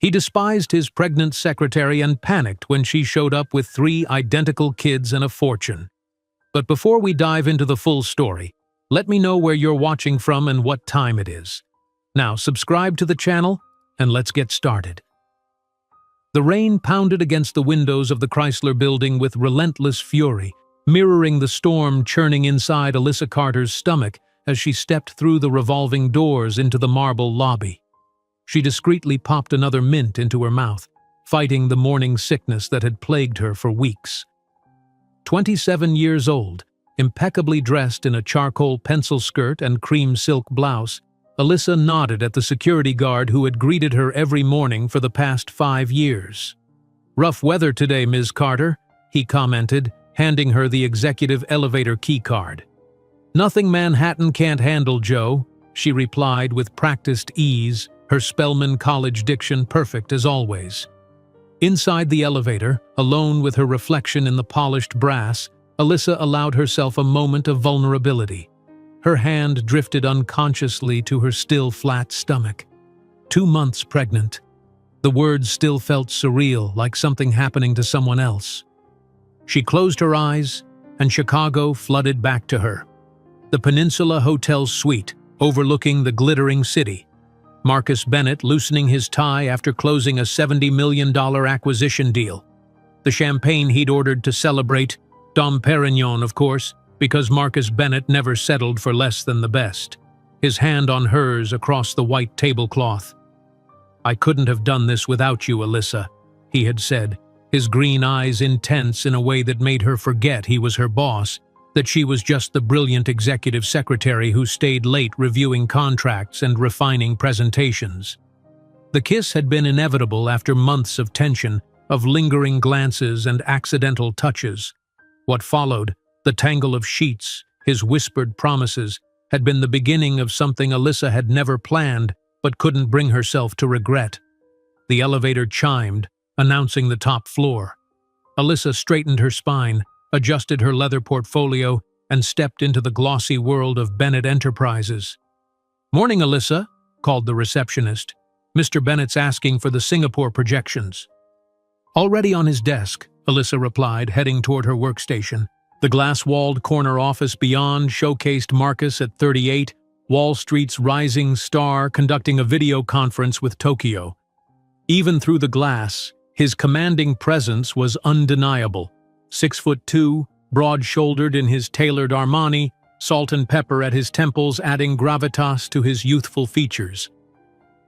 He despised his pregnant secretary and panicked when she showed up with 3 identical kids and a fortune. But before we dive into the full story, let me know where you're watching from and what time it is. Now, subscribe to the channel, and let's get started. The rain pounded against the windows of the Chrysler Building with relentless fury, mirroring the storm churning inside Alyssa Carter's stomach as she stepped through the revolving doors into the marble lobby. She discreetly popped another mint into her mouth, fighting the morning sickness that had plagued her for weeks. 27 years old, impeccably dressed in a charcoal pencil skirt and cream silk blouse, Alyssa nodded at the security guard who had greeted her every morning for the past 5 years. "Rough weather today, Ms. Carter," he commented, handing her the executive elevator keycard. "Nothing Manhattan can't handle, Joe," she replied with practiced ease, her Spelman College diction perfect as always. Inside the elevator, alone with her reflection in the polished brass, Alyssa allowed herself a moment of vulnerability. Her hand drifted unconsciously to her still flat stomach. 2 months pregnant. The words still felt surreal, like something happening to someone else. She closed her eyes, and Chicago flooded back to her. The Peninsula Hotel suite, overlooking the glittering city. Marcus Bennett loosening his tie after closing a $70 million acquisition deal. The champagne he'd ordered to celebrate, Dom Perignon, of course, because Marcus Bennett never settled for less than the best. His hand on hers across the white tablecloth. "I couldn't have done this without you, Alyssa," he had said, his green eyes intense in a way that made her forget he was her boss, that she was just the brilliant executive secretary who stayed late reviewing contracts and refining presentations. The kiss had been inevitable after months of tension, of lingering glances and accidental touches. What followed, the tangle of sheets, his whispered promises, had been the beginning of something Alyssa had never planned but couldn't bring herself to regret. The elevator chimed, announcing the top floor. Alyssa straightened her spine, adjusted her leather portfolio, and stepped into the glossy world of Bennett Enterprises. "Morning, Alyssa," called the receptionist. "Mr. Bennett's asking for the Singapore projections." "Already on his desk," Alyssa replied, heading toward her workstation. The glass-walled corner office beyond showcased Marcus at 38, Wall Street's rising star conducting a video conference with Tokyo. Even through the glass, his commanding presence was undeniable. 6'2", broad-shouldered in his tailored Armani, salt and pepper at his temples adding gravitas to his youthful features.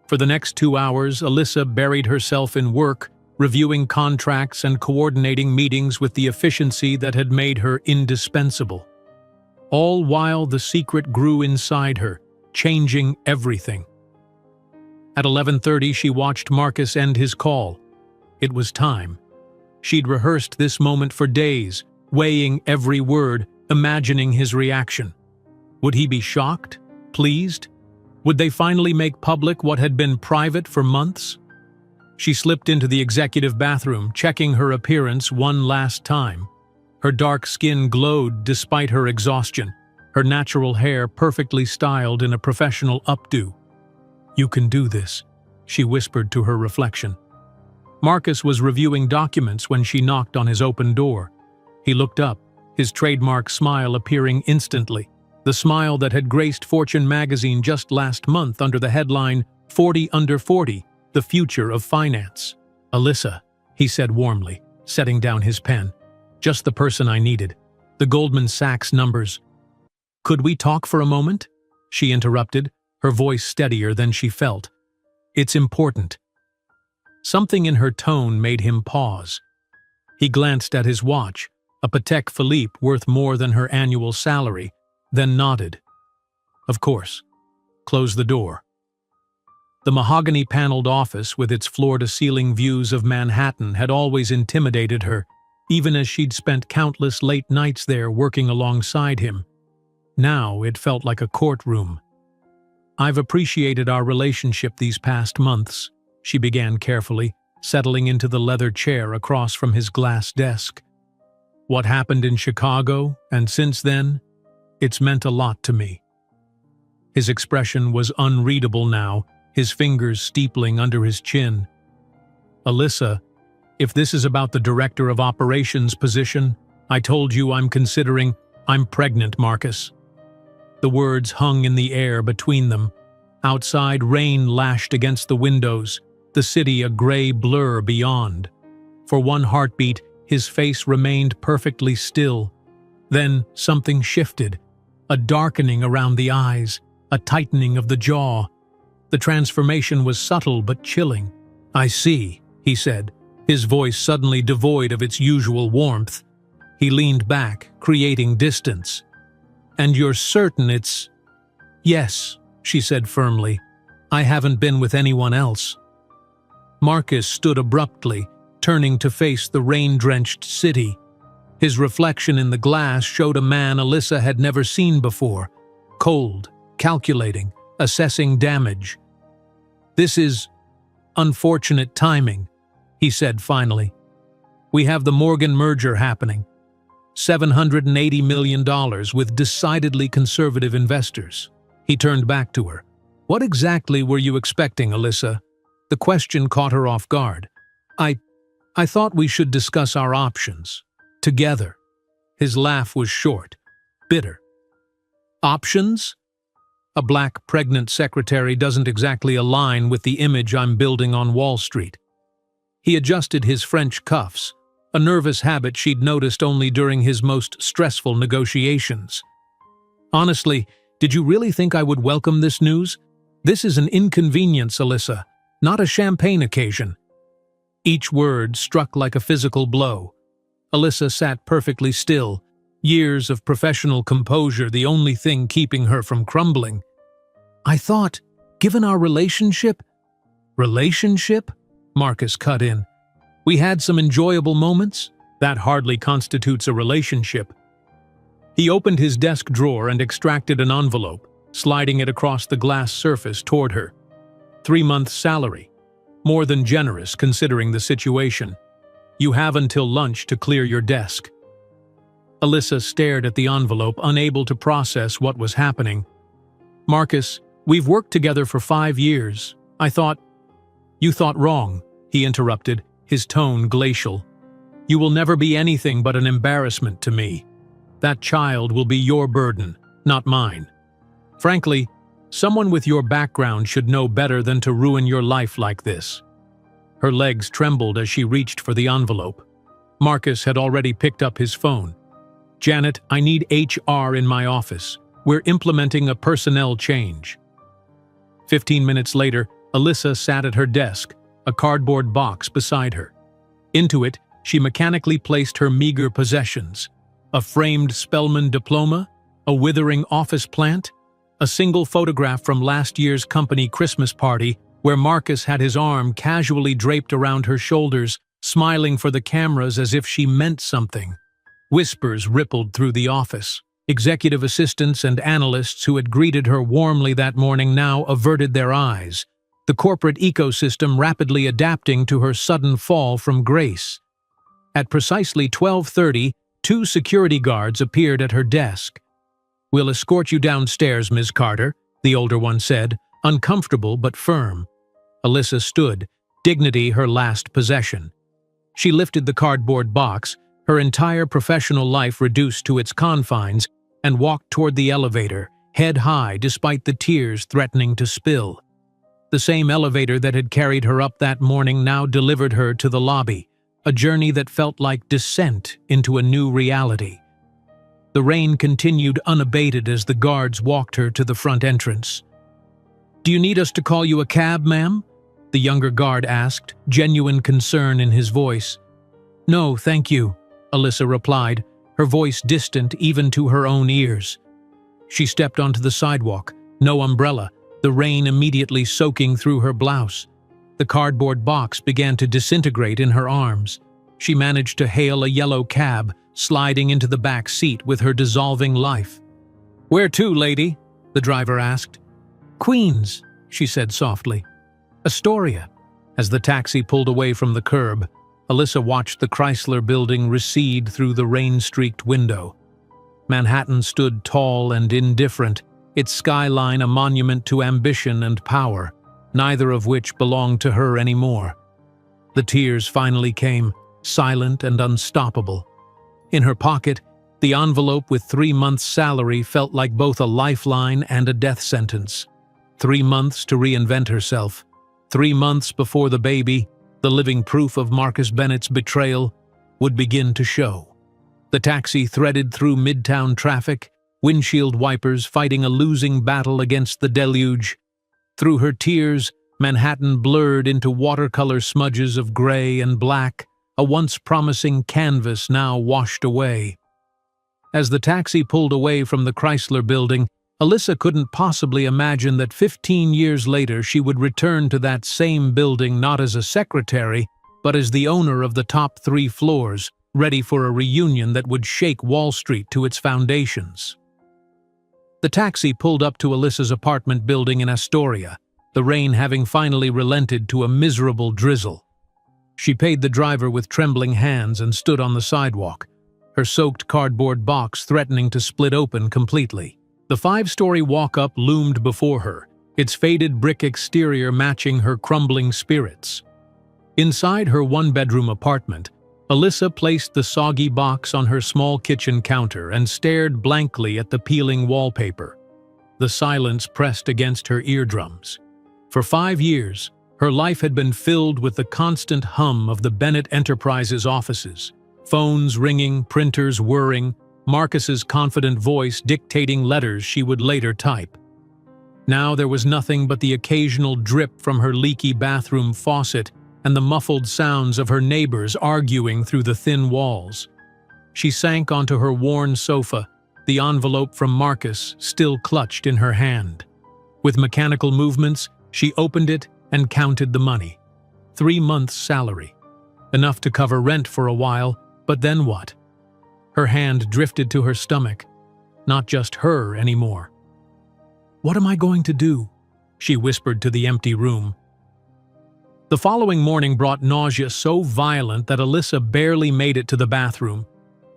For the next 2 hours, Alyssa buried herself in work, reviewing contracts and coordinating meetings with the efficiency that had made her indispensable. All while the secret grew inside her, changing everything. At 11:30, she watched Marcus end his call. It was time. She'd rehearsed this moment for days, weighing every word, imagining his reaction. Would he be shocked? Pleased? Would they finally make public what had been private for months? She slipped into the executive bathroom, checking her appearance one last time. Her dark skin glowed despite her exhaustion, her natural hair perfectly styled in a professional updo. "You can do this," she whispered to her reflection. Marcus was reviewing documents when she knocked on his open door. He looked up, his trademark smile appearing instantly, the smile that had graced Fortune magazine just last month under the headline 40 Under 40, The Future of Finance. "Alyssa," he said warmly, setting down his pen. "Just the person I needed. The Goldman Sachs numbers." "Could we talk for a moment?" she interrupted, her voice steadier than she felt. "It's important." Something in her tone made him pause. He glanced at his watch, a Patek Philippe worth more than her annual salary, then nodded. "Of course. Close the door." The mahogany-paneled office with its floor-to-ceiling views of Manhattan had always intimidated her, even as she'd spent countless late nights there working alongside him. Now it felt like a courtroom. "I've appreciated our relationship these past months," she began carefully, settling into the leather chair across from his glass desk. "What happened in Chicago, and since then, it's meant a lot to me." His expression was unreadable now, his fingers steepling under his chin. Alyssa, if this is about the director of operations position, I told you I'm pregnant, Marcus. The words hung in the air between them. Outside, rain lashed against the windows, the city a gray blur beyond. For one heartbeat, his face remained perfectly still. Then something shifted, a darkening around the eyes, a tightening of the jaw. The transformation was subtle but chilling. "I see," he said, his voice suddenly devoid of its usual warmth. He leaned back, creating distance. "And you're certain it's—" "Yes," she said firmly. "I haven't been with anyone else." Marcus stood abruptly, turning to face the rain-drenched city. His reflection in the glass showed a man Alyssa had never seen before, cold, calculating, assessing damage. "This is unfortunate timing," he said finally. "We have the Morgan merger happening. $780 million with decidedly conservative investors." He turned back to her. "What exactly were you expecting, Alyssa?" The question caught her off guard. I thought we should discuss our options. Together." His laugh was short, bitter. "Options? A black pregnant secretary doesn't exactly align with the image I'm building on Wall Street." He adjusted his French cuffs, a nervous habit she'd noticed only during his most stressful negotiations. "Honestly, did you really think I would welcome this news? This is an inconvenience, Alyssa, not a champagne occasion." Each word struck like a physical blow. Alyssa sat perfectly still, years of professional composure the only thing keeping her from crumbling. "I thought, given our relationship—" "Relationship?" Marcus cut in. "We had some enjoyable moments. That hardly constitutes a relationship." He opened his desk drawer and extracted an envelope, sliding it across the glass surface toward her. 3 months' salary. More than generous considering the situation. You have until lunch to clear your desk. Alyssa stared at the envelope, unable to process what was happening. "Marcus, we've worked together for 5 years. I thought—" "You thought wrong," he interrupted, his tone glacial. "You will never be anything but an embarrassment to me. That child will be your burden, not mine. Frankly, someone with your background should know better than to ruin your life like this." Her legs trembled as she reached for the envelope. Marcus had already picked up his phone. "Janet, I need HR in my office. We're implementing a personnel change." 15 minutes later, Alyssa sat at her desk, a cardboard box beside her. Into it, she mechanically placed her meager possessions. A framed Spelman diploma, a withering office plant, a single photograph from last year's company Christmas party where Marcus had his arm casually draped around her shoulders, smiling for the cameras as if she meant something. Whispers rippled through the office. Executive assistants and analysts who had greeted her warmly that morning now averted their eyes, the corporate ecosystem rapidly adapting to her sudden fall from grace. At precisely 12:30, 2 security guards appeared at her desk. "We'll escort you downstairs, Ms. Carter," the older one said, uncomfortable but firm. Alyssa stood, dignity her last possession. She lifted the cardboard box, her entire professional life reduced to its confines, and walked toward the elevator, head high despite the tears threatening to spill. The same elevator that had carried her up that morning now delivered her to the lobby, a journey that felt like descent into a new reality. The rain continued unabated as the guards walked her to the front entrance. "Do you need us to call you a cab, ma'am?" the younger guard asked, genuine concern in his voice. "No, thank you," Alyssa replied, her voice distant even to her own ears. She stepped onto the sidewalk, no umbrella, the rain immediately soaking through her blouse. The cardboard box began to disintegrate in her arms. She managed to hail a yellow cab, sliding into the back seat with her dissolving life. "Where to, lady?" the driver asked. "Queens," she said softly. "Astoria." As the taxi pulled away from the curb, Alyssa watched the Chrysler building recede through the rain-streaked window. Manhattan stood tall and indifferent, its skyline a monument to ambition and power, neither of which belonged to her anymore. The tears finally came, silent and unstoppable. In her pocket, the envelope with 3 months' salary felt like both a lifeline and a death sentence. 3 months to reinvent herself. 3 months before the baby, the living proof of Marcus Bennett's betrayal, would begin to show. The taxi threaded through midtown traffic, windshield wipers fighting a losing battle against the deluge. Through her tears, Manhattan blurred into watercolor smudges of gray and black, a once promising canvas now washed away. As the taxi pulled away from the Chrysler Building, Alyssa couldn't possibly imagine that 15 years later she would return to that same building not as a secretary, but as the owner of the top 3 floors, ready for a reunion that would shake Wall Street to its foundations. The taxi pulled up to Alyssa's apartment building in Astoria, the rain having finally relented to a miserable drizzle. She paid the driver with trembling hands and stood on the sidewalk, her soaked cardboard box threatening to split open completely. The 5-story walk-up loomed before her, its faded brick exterior matching her crumbling spirits. Inside her 1-bedroom apartment, Alyssa placed the soggy box on her small kitchen counter and stared blankly at the peeling wallpaper. The silence pressed against her eardrums. For 5 years, her life had been filled with the constant hum of the Bennett Enterprises offices, phones ringing, printers whirring, Marcus's confident voice dictating letters she would later type. Now there was nothing but the occasional drip from her leaky bathroom faucet and the muffled sounds of her neighbors arguing through the thin walls. She sank onto her worn sofa, the envelope from Marcus still clutched in her hand. With mechanical movements, she opened it and counted the money. 3 months' salary. Enough to cover rent for a while, but then what? Her hand drifted to her stomach. Not just her anymore. "What am I going to do?" she whispered to the empty room. The following morning brought nausea so violent that Alyssa barely made it to the bathroom.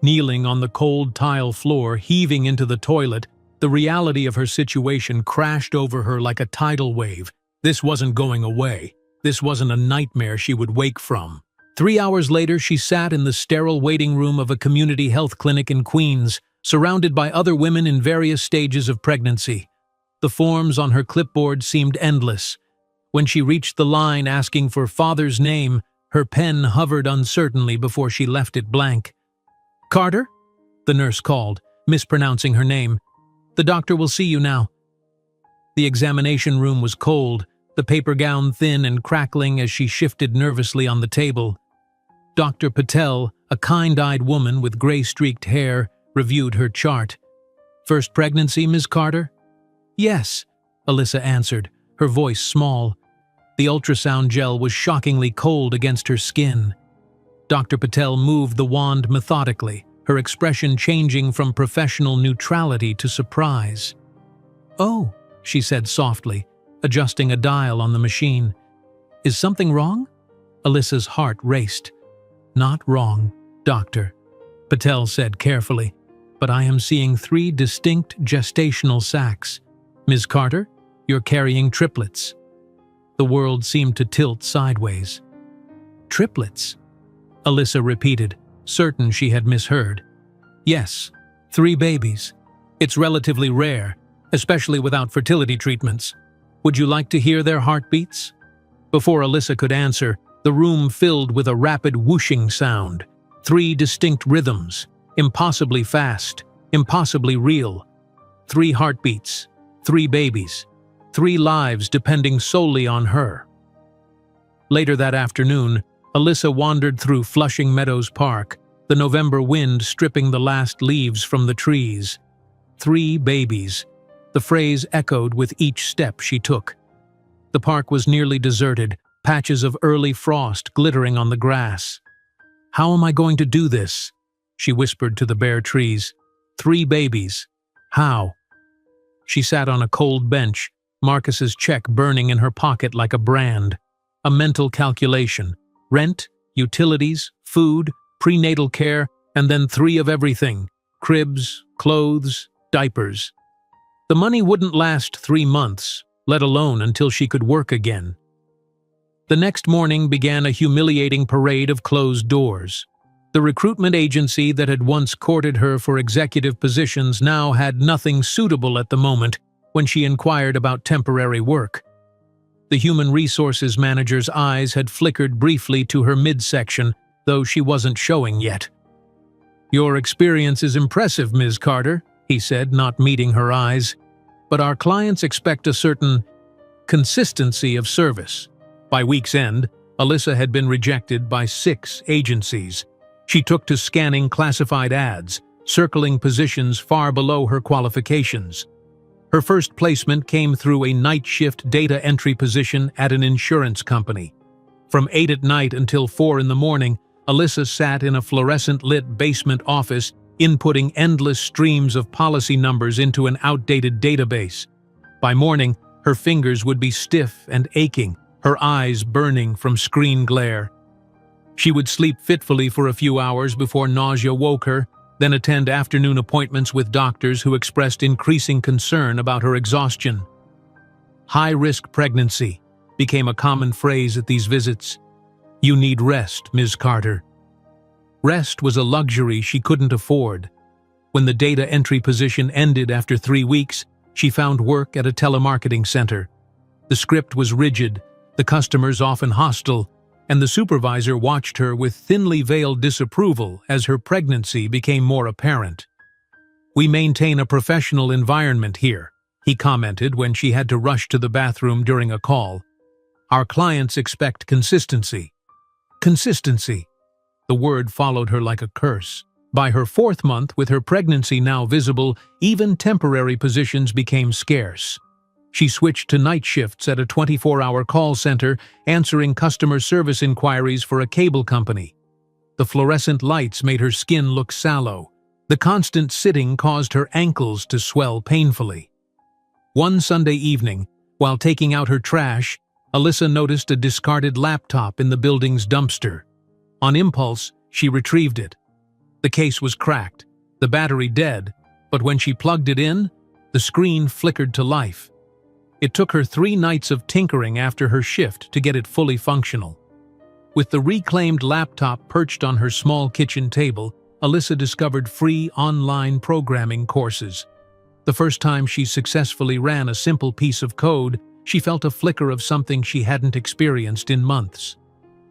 Kneeling on the cold tile floor, heaving into the toilet, the reality of her situation crashed over her like a tidal wave. This wasn't going away. This wasn't a nightmare she would wake from. 3 hours later, she sat in the sterile waiting room of a community health clinic in Queens, surrounded by other women in various stages of pregnancy. The forms on her clipboard seemed endless. When she reached the line asking for father's name, her pen hovered uncertainly before she left it blank. "Carter?" the nurse called, mispronouncing her name. "The doctor will see you now." The examination room was cold, the paper gown thin and crackling as she shifted nervously on the table. Dr. Patel, a kind-eyed woman with gray-streaked hair, reviewed her chart. "First pregnancy, Ms. Carter?" "Yes," Alyssa answered, her voice small. The ultrasound gel was shockingly cold against her skin. Dr. Patel moved the wand methodically, her expression changing from professional neutrality to surprise. "Oh," she said softly, adjusting a dial on the machine. "Is something wrong?" Alyssa's heart raced. "Not wrong, doctor," Patel said carefully, "but I am seeing 3 distinct gestational sacs. Ms. Carter, you're carrying triplets." The world seemed to tilt sideways. "Triplets?" Alyssa repeated, certain she had misheard. "Yes, 3 babies. It's relatively rare, especially without fertility treatments. Would you like to hear their heartbeats?" Before Alyssa could answer, the room filled with a rapid whooshing sound. 3 distinct rhythms, impossibly fast, impossibly real. 3 heartbeats, 3 babies, 3 lives depending solely on her. Later that afternoon, Alyssa wandered through Flushing Meadows Park, the November wind stripping the last leaves from the trees. 3 babies. The phrase echoed with each step she took. The park was nearly deserted, patches of early frost glittering on the grass. "How am I going to do this?" she whispered to the bare trees. 3 babies. How? She sat on a cold bench, Marcus's check burning in her pocket like a brand. A mental calculation. Rent, utilities, food, prenatal care, and then 3 of everything. Cribs, clothes, diapers. The money wouldn't last 3 months, let alone until she could work again. The next morning began a humiliating parade of closed doors. The recruitment agency that had once courted her for executive positions now had nothing suitable at the moment when she inquired about temporary work. The human resources manager's eyes had flickered briefly to her midsection, though she wasn't showing yet. "Your experience is impressive, Ms. Carter," he said, not meeting her eyes. "But our clients expect a certain consistency of service." By week's end, Alyssa had been rejected by 6 agencies. She took to scanning classified ads, circling positions far below her qualifications. Her first placement came through a night shift data entry position at an insurance company. From 8 at night until 4 in the morning, Alyssa sat in a fluorescent-lit basement office, inputting endless streams of policy numbers into an outdated database. By morning, her fingers would be stiff and aching, her eyes burning from screen glare. She would sleep fitfully for a few hours before nausea woke her, then attend afternoon appointments with doctors who expressed increasing concern about her exhaustion. "High-risk pregnancy" became a common phrase at these visits. "You need rest, Ms. Carter." Rest was a luxury she couldn't afford. When the data entry position ended after 3 weeks, she found work at a telemarketing center. The script was rigid, the customers often hostile, and the supervisor watched her with thinly veiled disapproval as her pregnancy became more apparent. "We maintain a professional environment here," he commented when she had to rush to the bathroom during a call. "Our clients expect consistency." Consistency. The word followed her like a curse. By her 4th month, with her pregnancy now visible, even temporary positions became scarce. She switched to night shifts at a 24-hour call center, answering customer service inquiries for a cable company. The fluorescent lights made her skin look sallow. The constant sitting caused her ankles to swell painfully. One Sunday evening, while taking out her trash, Alyssa noticed a discarded laptop in the building's dumpster. On impulse, she retrieved it. The case was cracked, the battery dead, but when she plugged it in, the screen flickered to life. It took her 3 nights of tinkering after her shift to get it fully functional. With the reclaimed laptop perched on her small kitchen table, Alyssa discovered free online programming courses. The first time she successfully ran a simple piece of code, she felt a flicker of something she hadn't experienced in months: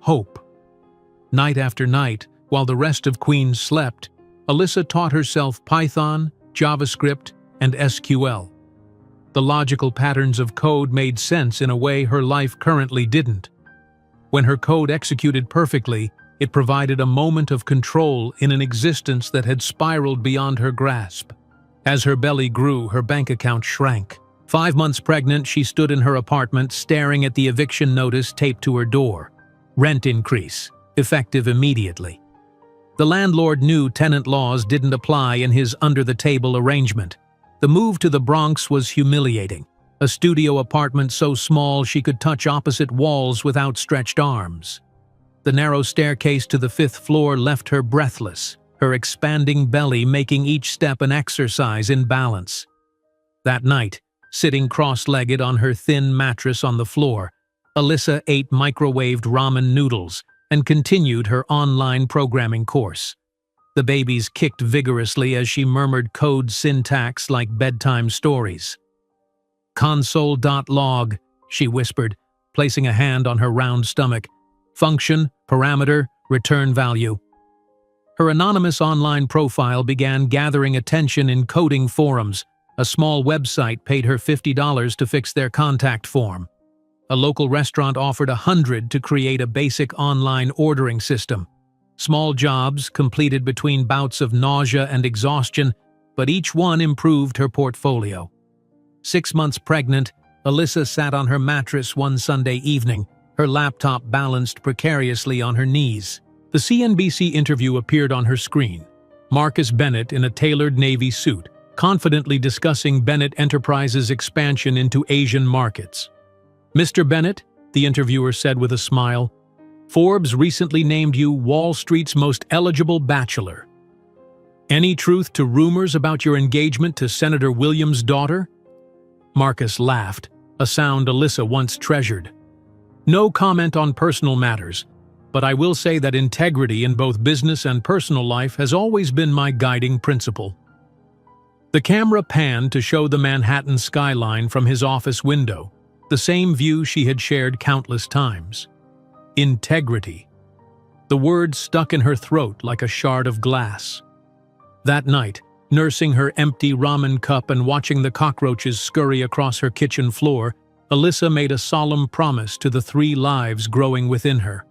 hope. Night after night, while the rest of Queens slept, Alyssa taught herself Python, JavaScript, and SQL. The logical patterns of code made sense in a way her life currently didn't. When her code executed perfectly, it provided a moment of control in an existence that had spiraled beyond her grasp. As her belly grew, her bank account shrank. 5 months pregnant, she stood in her apartment staring at the eviction notice taped to her door. Rent increase, effective immediately. The landlord knew tenant laws didn't apply in his under-the-table arrangement. The move to the Bronx was humiliating. A studio apartment so small she could touch opposite walls with outstretched arms. The narrow staircase to the 5th floor left her breathless, her expanding belly making each step an exercise in balance. That night, sitting cross-legged on her thin mattress on the floor, Alyssa ate microwaved ramen noodles and continued her online programming course. The babies kicked vigorously as she murmured code syntax like bedtime stories. "Console.log," she whispered, placing a hand on her round stomach. "Function, parameter, return value." Her anonymous online profile began gathering attention in coding forums. A small website paid her $50 to fix their contact form. A local restaurant offered $100 to create a basic online ordering system. Small jobs completed between bouts of nausea and exhaustion, but each one improved her portfolio. 6 months pregnant, Alyssa sat on her mattress one Sunday evening, her laptop balanced precariously on her knees. The CNBC interview appeared on her screen. Marcus Bennett in a tailored navy suit, confidently discussing Bennett Enterprises' expansion into Asian markets. "Mr. Bennett," the interviewer said with a smile, "Forbes recently named you Wall Street's most eligible bachelor. Any truth to rumors about your engagement to Senator Williams' daughter?" Marcus laughed, a sound Alyssa once treasured. No comment on personal matters, but I will say that integrity in both business and personal life has always been my guiding principle. The camera panned to show the Manhattan skyline from his office window, the same view she had shared countless times. Integrity. The word stuck in her throat like a shard of glass. That night, nursing her empty ramen cup and watching the cockroaches scurry across her kitchen floor, Alyssa made a solemn promise to the 3 lives growing within her.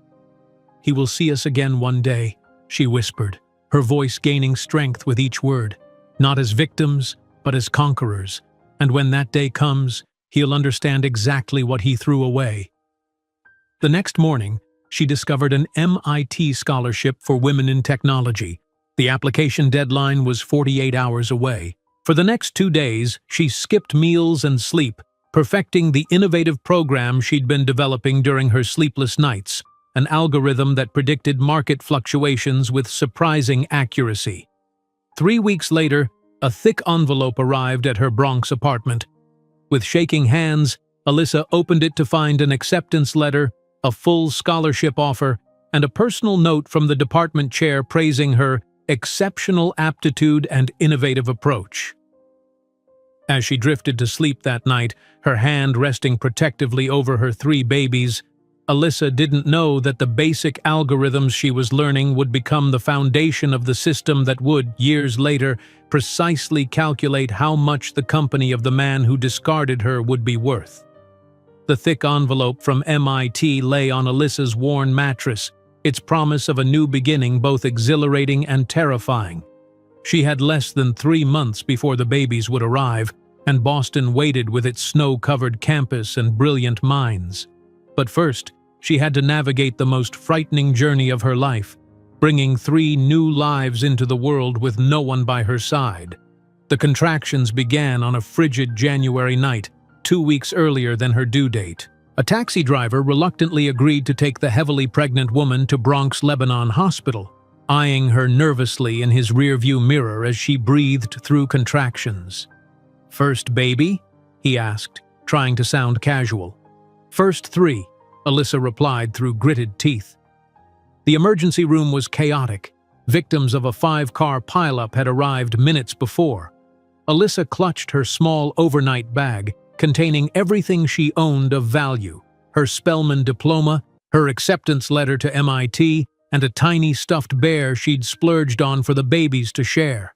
"He will see us again one day," she whispered, her voice gaining strength with each word. "Not as victims, but as conquerors. And when that day comes, he'll understand exactly what he threw away." The next morning, she discovered an MIT scholarship for women in technology. The application deadline was 48 hours away. For the next 2 days, she skipped meals and sleep, perfecting the innovative program she'd been developing during her sleepless nights, an algorithm that predicted market fluctuations with surprising accuracy. 3 weeks later, a thick envelope arrived at her Bronx apartment. With shaking hands, Alyssa opened it to find an acceptance letter, a full scholarship offer, and a personal note from the department chair praising her exceptional aptitude and innovative approach. As she drifted to sleep that night, her hand resting protectively over her 3 babies, Alyssa didn't know that the basic algorithms she was learning would become the foundation of the system that would, years later, precisely calculate how much the company of the man who discarded her would be worth. The thick envelope from MIT lay on Alyssa's worn mattress, its promise of a new beginning both exhilarating and terrifying. She had less than 3 months before the babies would arrive, and Boston waited with its snow-covered campus and brilliant minds. But first, she had to navigate the most frightening journey of her life, bringing 3 new lives into the world with no one by her side. The contractions began on a frigid January night, 2 weeks earlier than her due date. A taxi driver reluctantly agreed to take the heavily pregnant woman to Bronx Lebanon Hospital, eyeing her nervously in his rearview mirror as she breathed through contractions. "First baby?" he asked, trying to sound casual. "First 3. Alyssa replied through gritted teeth. The emergency room was chaotic. Victims of a 5-car pileup had arrived minutes before. Alyssa clutched her small overnight bag, containing everything she owned of value: her Spelman diploma, her acceptance letter to MIT, and a tiny stuffed bear she'd splurged on for the babies to share.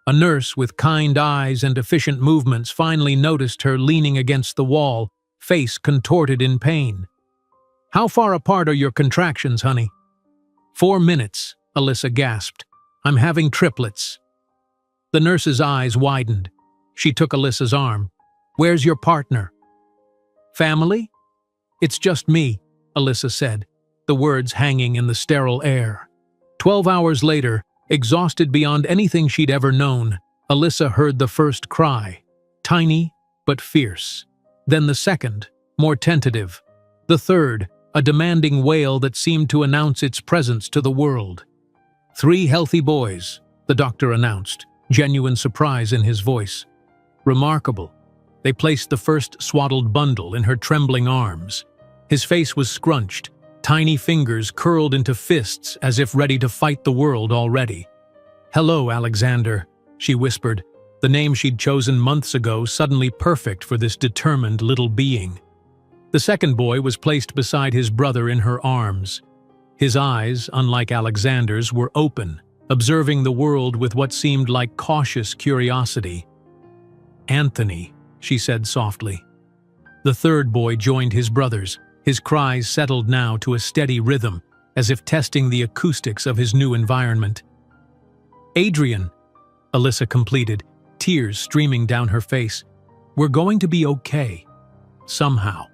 A nurse with kind eyes and efficient movements finally noticed her leaning against the wall, face contorted in pain. "How far apart are your contractions, honey?" 4 minutes, Alyssa gasped. "I'm having triplets." The nurse's eyes widened. She took Alyssa's arm. "Where's your partner?" "Family?" "It's just me," Alyssa said, the words hanging in the sterile air. 12 hours later, exhausted beyond anything she'd ever known, Alyssa heard the first cry, tiny but fierce. Then the second, more tentative. The third, a demanding wail that seemed to announce its presence to the world. 3 healthy boys, the doctor announced, genuine surprise in his voice. Remarkable. They placed the first swaddled bundle in her trembling arms. His face was scrunched, tiny fingers curled into fists as if ready to fight the world already. "Hello, Alexander," she whispered, the name she'd chosen months ago suddenly perfect for this determined little being. The second boy was placed beside his brother in her arms. His eyes, unlike Alexander's, were open, observing the world with what seemed like cautious curiosity. "Anthony," she said softly. The third boy joined his brothers. His cries settled now to a steady rhythm, as if testing the acoustics of his new environment. "Adrian," Alyssa completed, tears streaming down her face. "We're going to be okay. Somehow."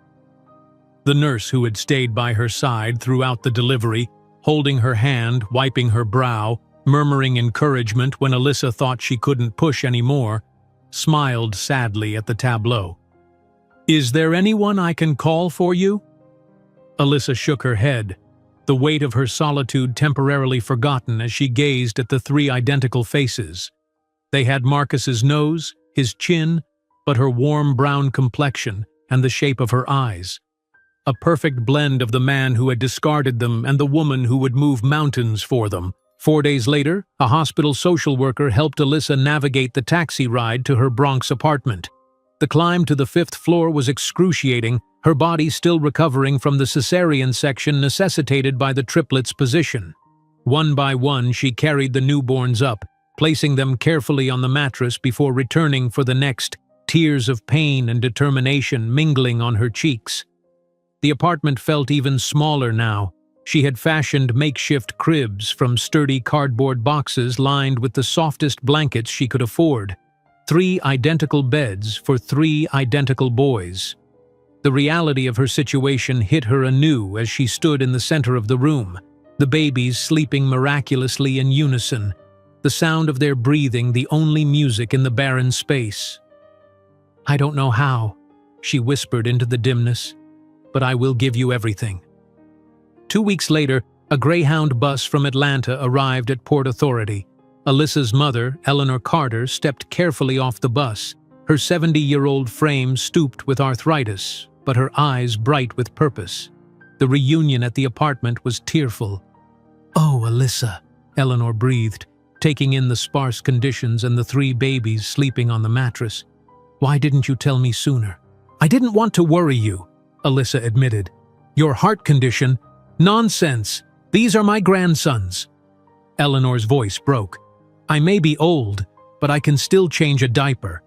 The nurse who had stayed by her side throughout the delivery, holding her hand, wiping her brow, murmuring encouragement when Alyssa thought she couldn't push anymore, smiled sadly at the tableau. "Is there anyone I can call for you?" Alyssa shook her head, the weight of her solitude temporarily forgotten as she gazed at the 3 identical faces. They had Marcus's nose, his chin, but her warm brown complexion and the shape of her eyes. a perfect blend of the man who had discarded them and the woman who would move mountains for them. 4 days later, a hospital social worker helped Alyssa navigate the taxi ride to her Bronx apartment. The climb to the 5th floor was excruciating, her body still recovering from the cesarean section necessitated by the triplets' position. One by one, she carried the newborns up, placing them carefully on the mattress before returning for the next, tears of pain and determination mingling on her cheeks. The apartment felt even smaller now. She had fashioned makeshift cribs from sturdy cardboard boxes lined with the softest blankets she could afford. 3 identical beds for 3 identical boys. The reality of her situation hit her anew as she stood in the center of the room, the babies sleeping miraculously in unison, the sound of their breathing the only music in the barren space. "I don't know how," she whispered into the dimness, "but I will give you everything." 2 weeks later, a Greyhound bus from Atlanta arrived at Port Authority. Alyssa's mother, Eleanor Carter, stepped carefully off the bus, her 70-year-old frame stooped with arthritis, but her eyes bright with purpose. The reunion at the apartment was tearful. "Oh, Alyssa," Eleanor breathed, taking in the sparse conditions and the 3 babies sleeping on the mattress. "Why didn't you tell me sooner?" "I didn't want to worry you," Alyssa admitted. "Your heart condition? Nonsense. These are my grandsons." Eleanor's voice broke. "I may be old, but I can still change a diaper."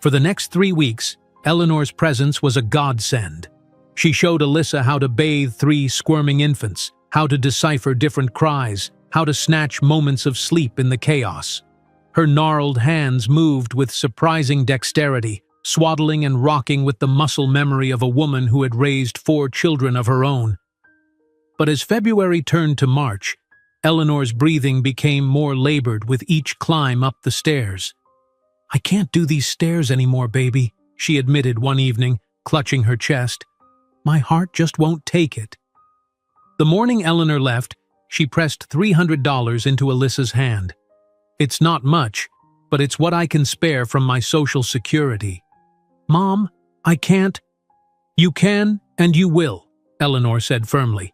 For the next 3 weeks, Eleanor's presence was a godsend. She showed Alyssa how to bathe 3 squirming infants, how to decipher different cries, how to snatch moments of sleep in the chaos. Her gnarled hands moved with surprising dexterity, swaddling and rocking with the muscle memory of a woman who had raised 4 children of her own. But as February turned to March, Eleanor's breathing became more labored with each climb up the stairs. "I can't do these stairs anymore, baby," she admitted one evening, clutching her chest. "My heart just won't take it." The morning Eleanor left, she pressed $300 into Alyssa's hand. "It's not much, but it's what I can spare from my Social Security." "Mom, I can't." "You can, and you will," Eleanor said firmly.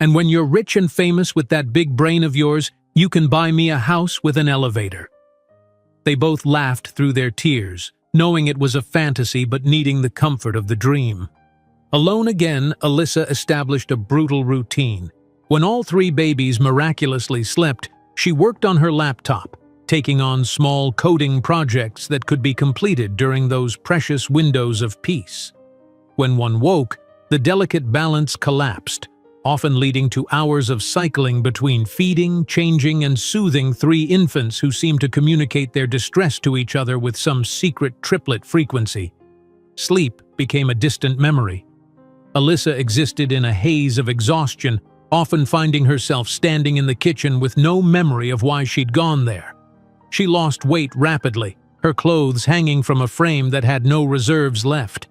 "And when you're rich and famous with that big brain of yours, you can buy me a house with an elevator." They both laughed through their tears, knowing it was a fantasy but needing the comfort of the dream. Alone again, Alyssa established a brutal routine. When all 3 babies miraculously slept, she worked on her laptop, taking on small coding projects that could be completed during those precious windows of peace. When one woke, the delicate balance collapsed, often leading to hours of cycling between feeding, changing, and soothing 3 infants who seemed to communicate their distress to each other with some secret triplet frequency. Sleep became a distant memory. Alyssa existed in a haze of exhaustion, often finding herself standing in the kitchen with no memory of why she'd gone there. She lost weight rapidly, her clothes hanging from a frame that had no reserves left.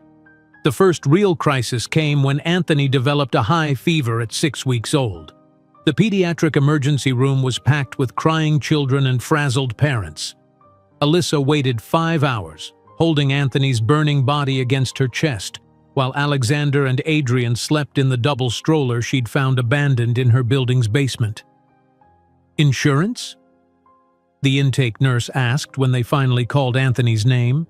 The first real crisis came when Anthony developed a high fever at 6 weeks old. The pediatric emergency room was packed with crying children and frazzled parents. Alyssa waited 5 hours, holding Anthony's burning body against her chest, while Alexander and Adrian slept in the double stroller she'd found abandoned in her building's basement. "Insurance?" the intake nurse asked when they finally called Anthony's name.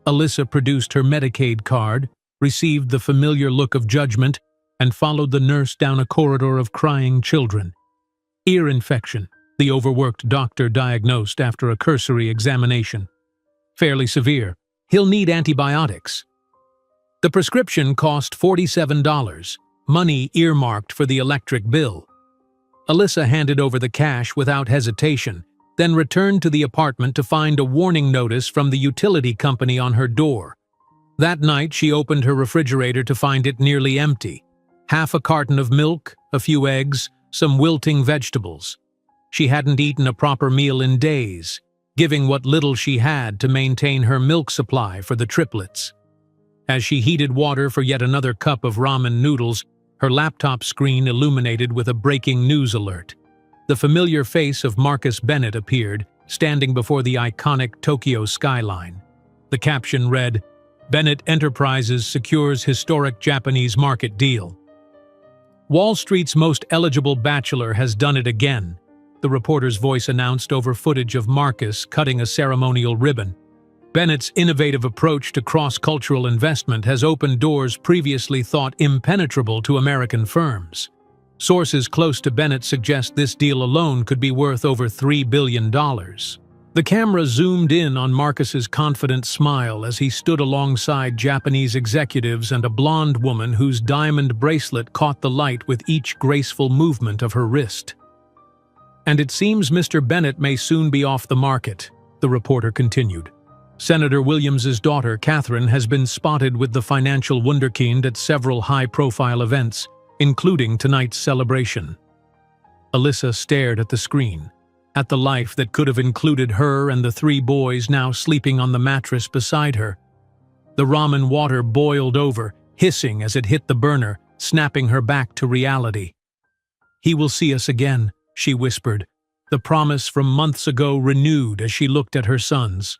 Alyssa produced her Medicaid card, received the familiar look of judgment, and followed the nurse down a corridor of crying children. "Ear infection," the overworked doctor diagnosed after a cursory examination. "Fairly severe. He'll need antibiotics." The prescription cost $47, money earmarked for the electric bill. Alyssa handed over the cash without hesitation, then returned to the apartment to find a warning notice from the utility company on her door. That night, she opened her refrigerator to find it nearly empty. Half a carton of milk, a few eggs, some wilting vegetables. She hadn't eaten a proper meal in days, giving what little she had to maintain her milk supply for the triplets. As she heated water for yet another cup of ramen noodles, her laptop screen illuminated with a breaking news alert. The familiar face of Marcus Bennett appeared, standing before the iconic Tokyo skyline. The caption read, Bennett Enterprises secures historic Japanese market deal. Wall Street's most eligible bachelor has done it again, the reporter's voice announced over footage of Marcus cutting a ceremonial ribbon. Bennett's innovative approach to cross-cultural investment has opened doors previously thought impenetrable to American firms. Sources close to Bennett suggest this deal alone could be worth over $3 billion. The camera zoomed in on Marcus's confident smile as he stood alongside Japanese executives and a blonde woman whose diamond bracelet caught the light with each graceful movement of her wrist. "And it seems Mr. Bennett may soon be off the market," the reporter continued. Senator Williams's daughter, Catherine, has been spotted with the financial wunderkind at several high-profile events, including tonight's celebration. Alyssa stared at the screen, at the life that could have included her and the 3 boys now sleeping on the mattress beside her. The ramen water boiled over, hissing as it hit the burner, snapping her back to reality. "He will see us again," she whispered, the promise from months ago renewed as she looked at her sons.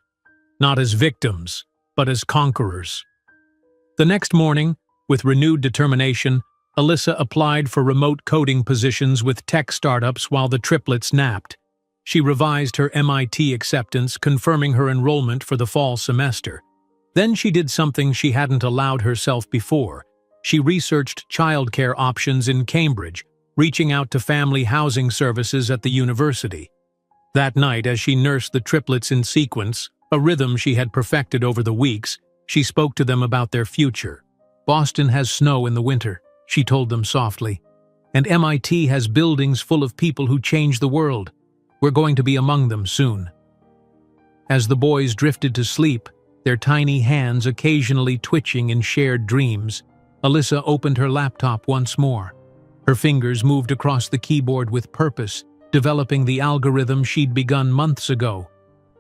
Not as victims, but as conquerors. The next morning, with renewed determination, Alyssa applied for remote coding positions with tech startups while the triplets napped. She revised her MIT acceptance, confirming her enrollment for the fall semester. Then she did something she hadn't allowed herself before. She researched childcare options in Cambridge, reaching out to family housing services at the university. That night, as she nursed the triplets in sequence, a rhythm she had perfected over the weeks, she spoke to them about their future. "Boston has snow in the winter," she told them softly. "And MIT has buildings full of people who change the world. We're going to be among them soon." As the boys drifted to sleep, their tiny hands occasionally twitching in shared dreams, Alyssa opened her laptop once more. Her fingers moved across the keyboard with purpose, developing the algorithm she'd begun months ago.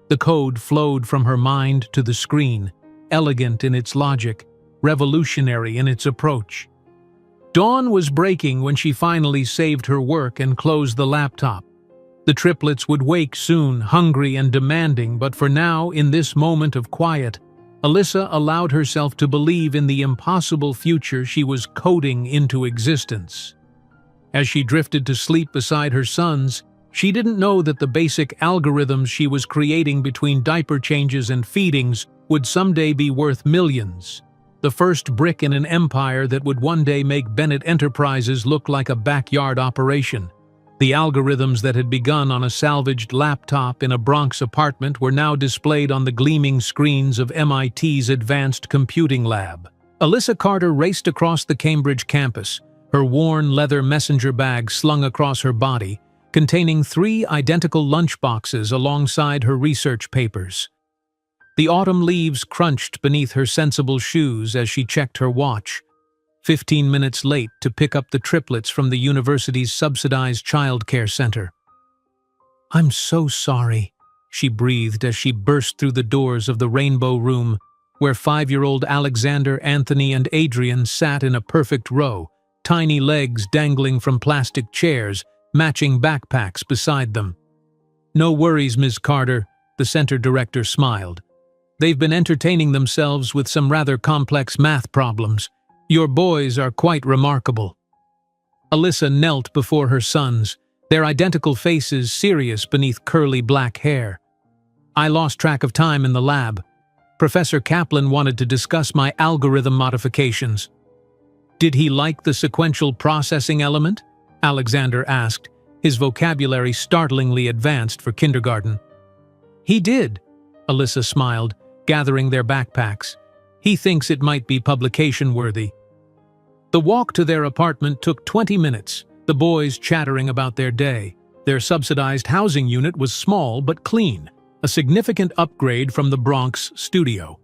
The code flowed from her mind to the screen, elegant in its logic, revolutionary in its approach. Dawn was breaking when she finally saved her work and closed the laptop. The triplets would wake soon, hungry and demanding, but for now, in this moment of quiet, Alyssa allowed herself to believe in the impossible future she was coding into existence. As she drifted to sleep beside her sons, she didn't know that the basic algorithms she was creating between diaper changes and feedings would someday be worth millions. The first brick in an empire that would one day make Bennett Enterprises look like a backyard operation. The algorithms that had begun on a salvaged laptop in a Bronx apartment were now displayed on the gleaming screens of MIT's Advanced Computing Lab. Alyssa Carter raced across the Cambridge campus, her worn leather messenger bag slung across her body, containing 3 identical lunchboxes alongside her research papers. The autumn leaves crunched beneath her sensible shoes as she checked her watch, 15 minutes late to pick up the triplets from the university's subsidized childcare center. "I'm so sorry," she breathed as she burst through the doors of the Rainbow Room, where 5-year-old Alexander, Anthony, and Adrian sat in a perfect row, tiny legs dangling from plastic chairs, matching backpacks beside them. "No worries, Ms. Carter," the center director smiled. "They've been entertaining themselves with some rather complex math problems. Your boys are quite remarkable." Alyssa knelt before her sons, their identical faces serious beneath curly black hair. "I lost track of time in the lab. Professor Kaplan wanted to discuss my algorithm modifications." "Did he like the sequential processing element?" Alexander asked, his vocabulary startlingly advanced for kindergarten. "He did," Alyssa smiled, gathering their backpacks. "He thinks it might be publication-worthy." The walk to their apartment took 20 minutes, the boys chattering about their day. Their subsidized housing unit was small but clean, a significant upgrade from the Bronx studio.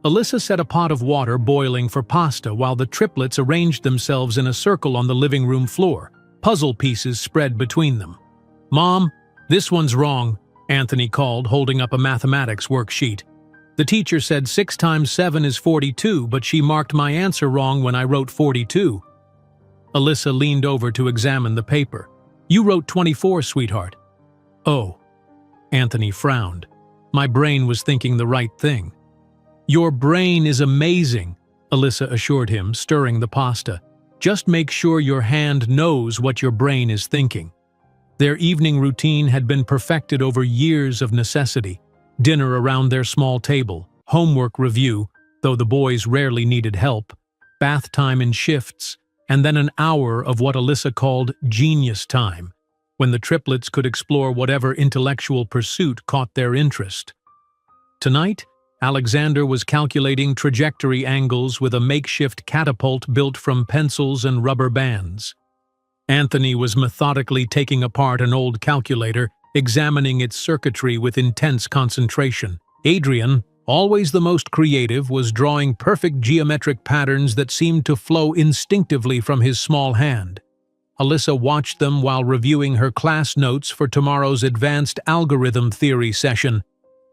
Alyssa set a pot of water boiling for pasta while the triplets arranged themselves in a circle on the living room floor, puzzle pieces spread between them. "Mom, this one's wrong," Anthony called, holding up a mathematics worksheet. "The teacher said 6 times 7 is 42, but she marked my answer wrong when I wrote 42. Alyssa leaned over to examine the paper. "You wrote 24, sweetheart." "Oh." Anthony frowned. "My brain was thinking the right thing." "Your brain is amazing," Alyssa assured him, stirring the pasta. "Just make sure your hand knows what your brain is thinking." Their evening routine had been perfected over years of necessity. Dinner around their small table, homework review, though the boys rarely needed help, bath time in shifts, and then an hour of what Alyssa called genius time, when the triplets could explore whatever intellectual pursuit caught their interest. Tonight, Alexander was calculating trajectory angles with a makeshift catapult built from pencils and rubber bands. Anthony was methodically taking apart an old calculator, examining its circuitry with intense concentration. Adrian, always the most creative, was drawing perfect geometric patterns that seemed to flow instinctively from his small hand. Alyssa watched them while reviewing her class notes for tomorrow's advanced algorithm theory session.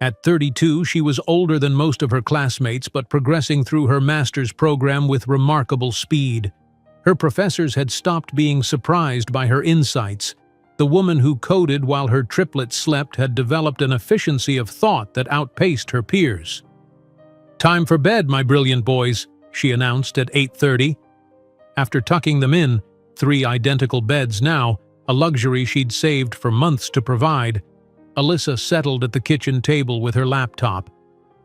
At 32, she was older than most of her classmates, but progressing through her master's program with remarkable speed. Her professors had stopped being surprised by her insights. The woman who coded while her triplets slept had developed an efficiency of thought that outpaced her peers. "Time for bed, my brilliant boys," she announced at 8:30. After tucking them in, 3 identical beds now, a luxury she'd saved for months to provide, Alyssa settled at the kitchen table with her laptop.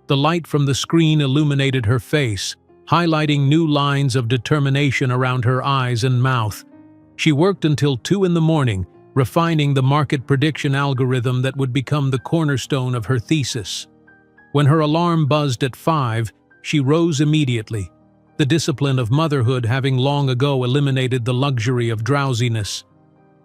The light from the screen illuminated her face, highlighting new lines of determination around her eyes and mouth. She worked until 2 in the morning, refining the market prediction algorithm that would become the cornerstone of her thesis. When her alarm buzzed at 5, she rose immediately, the discipline of motherhood having long ago eliminated the luxury of drowsiness.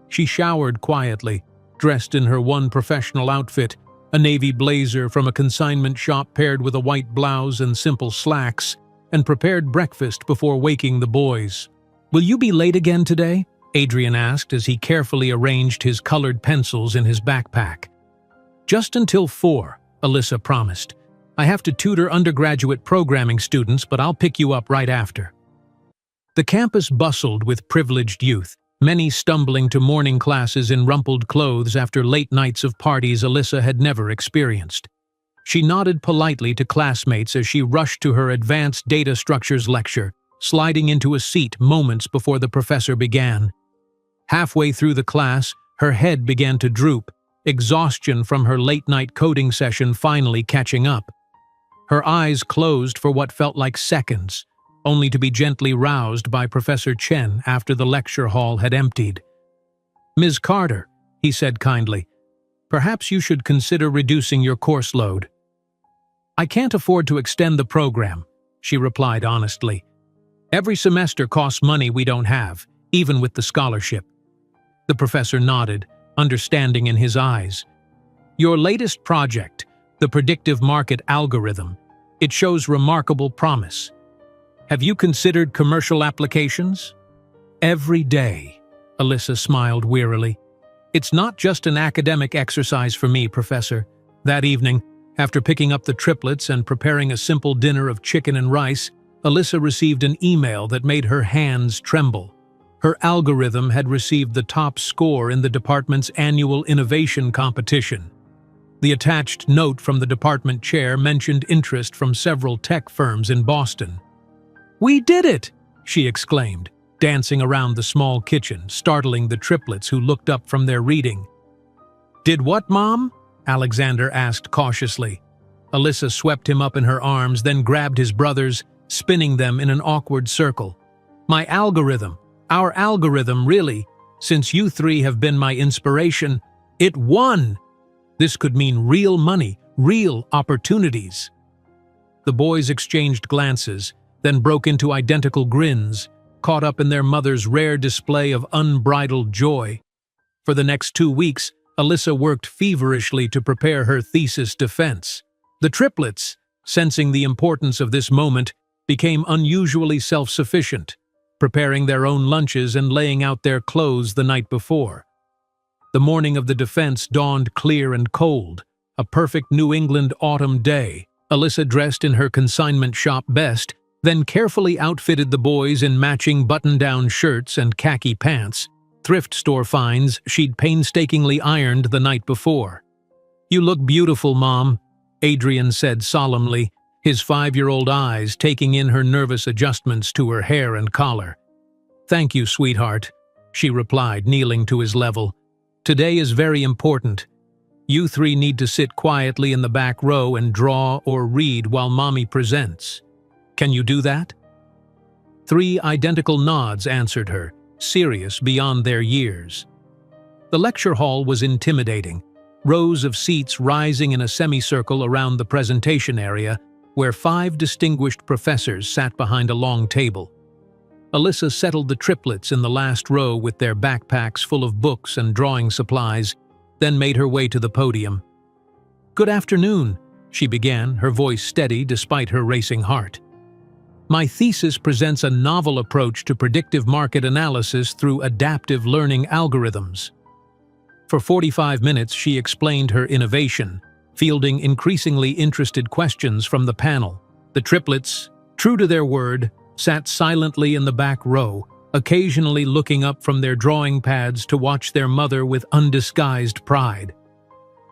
She showered quietly, dressed in her one professional outfit, a navy blazer from a consignment shop paired with a white blouse and simple slacks, and prepared breakfast before waking the boys. "Will you be late again today?" Adrian asked as he carefully arranged his colored pencils in his backpack. "Just until 4, Alyssa promised. "I have to tutor undergraduate programming students, but I'll pick you up right after." The campus bustled with privileged youth, many stumbling to morning classes in rumpled clothes after late nights of parties Alyssa had never experienced. She nodded politely to classmates as she rushed to her advanced data structures lecture, sliding into a seat moments before the professor began. Halfway through the class, her head began to droop, exhaustion from her late-night coding session finally catching up. Her eyes closed for what felt like seconds, only to be gently roused by Professor Chen after the lecture hall had emptied. "Ms. Carter," he said kindly, "perhaps you should consider reducing your course load." "I can't afford to extend the program," she replied honestly. "Every semester costs money we don't have, even with the scholarship." The professor nodded, understanding in his eyes. "Your latest project, the predictive market algorithm, it shows remarkable promise. Have you considered commercial applications?" "Every day," Alyssa smiled wearily. "It's not just an academic exercise for me, Professor." That evening, after picking up the triplets and preparing a simple dinner of chicken and rice, Alyssa received an email that made her hands tremble. Her algorithm had received the top score in the department's annual innovation competition. The attached note from the department chair mentioned interest from several tech firms in Boston. "We did it!" she exclaimed, dancing around the small kitchen, startling the triplets who looked up from their reading. "Did what, Mom?" Alexander asked cautiously. Alyssa swept him up in her arms, then grabbed his brothers, spinning them in an awkward circle. "My algorithm, our algorithm, really, since you 3 have been my inspiration, it won!" This could mean real money, real opportunities. The boys exchanged glances, then broke into identical grins, caught up in their mother's rare display of unbridled joy. For the next 2 weeks, Alyssa worked feverishly to prepare her thesis defense. The triplets, sensing the importance of this moment, became unusually self-sufficient, preparing their own lunches and laying out their clothes the night before. The morning of the defense dawned clear and cold, a perfect New England autumn day. Alyssa dressed in her consignment shop best, then carefully outfitted the boys in matching button-down shirts and khaki pants, thrift store finds she'd painstakingly ironed the night before. "You look beautiful, Mom," Adrian said solemnly, his 5-year-old eyes taking in her nervous adjustments to her hair and collar. "Thank you, sweetheart," she replied, kneeling to his level. "Today is very important. You three need to sit quietly in the back row and draw or read while Mommy presents. Can you do that?" 3 identical nods answered her, serious beyond their years. The lecture hall was intimidating, rows of seats rising in a semicircle around the presentation area, where 5 distinguished professors sat behind a long table. Alyssa settled the triplets in the last row with their backpacks full of books and drawing supplies, then made her way to the podium. "Good afternoon," she began, her voice steady despite her racing heart. "My thesis presents a novel approach to predictive market analysis through adaptive learning algorithms." For 45 minutes she explained her innovation, fielding increasingly interested questions from the panel. The triplets, true to their word, sat silently in the back row, occasionally looking up from their drawing pads to watch their mother with undisguised pride.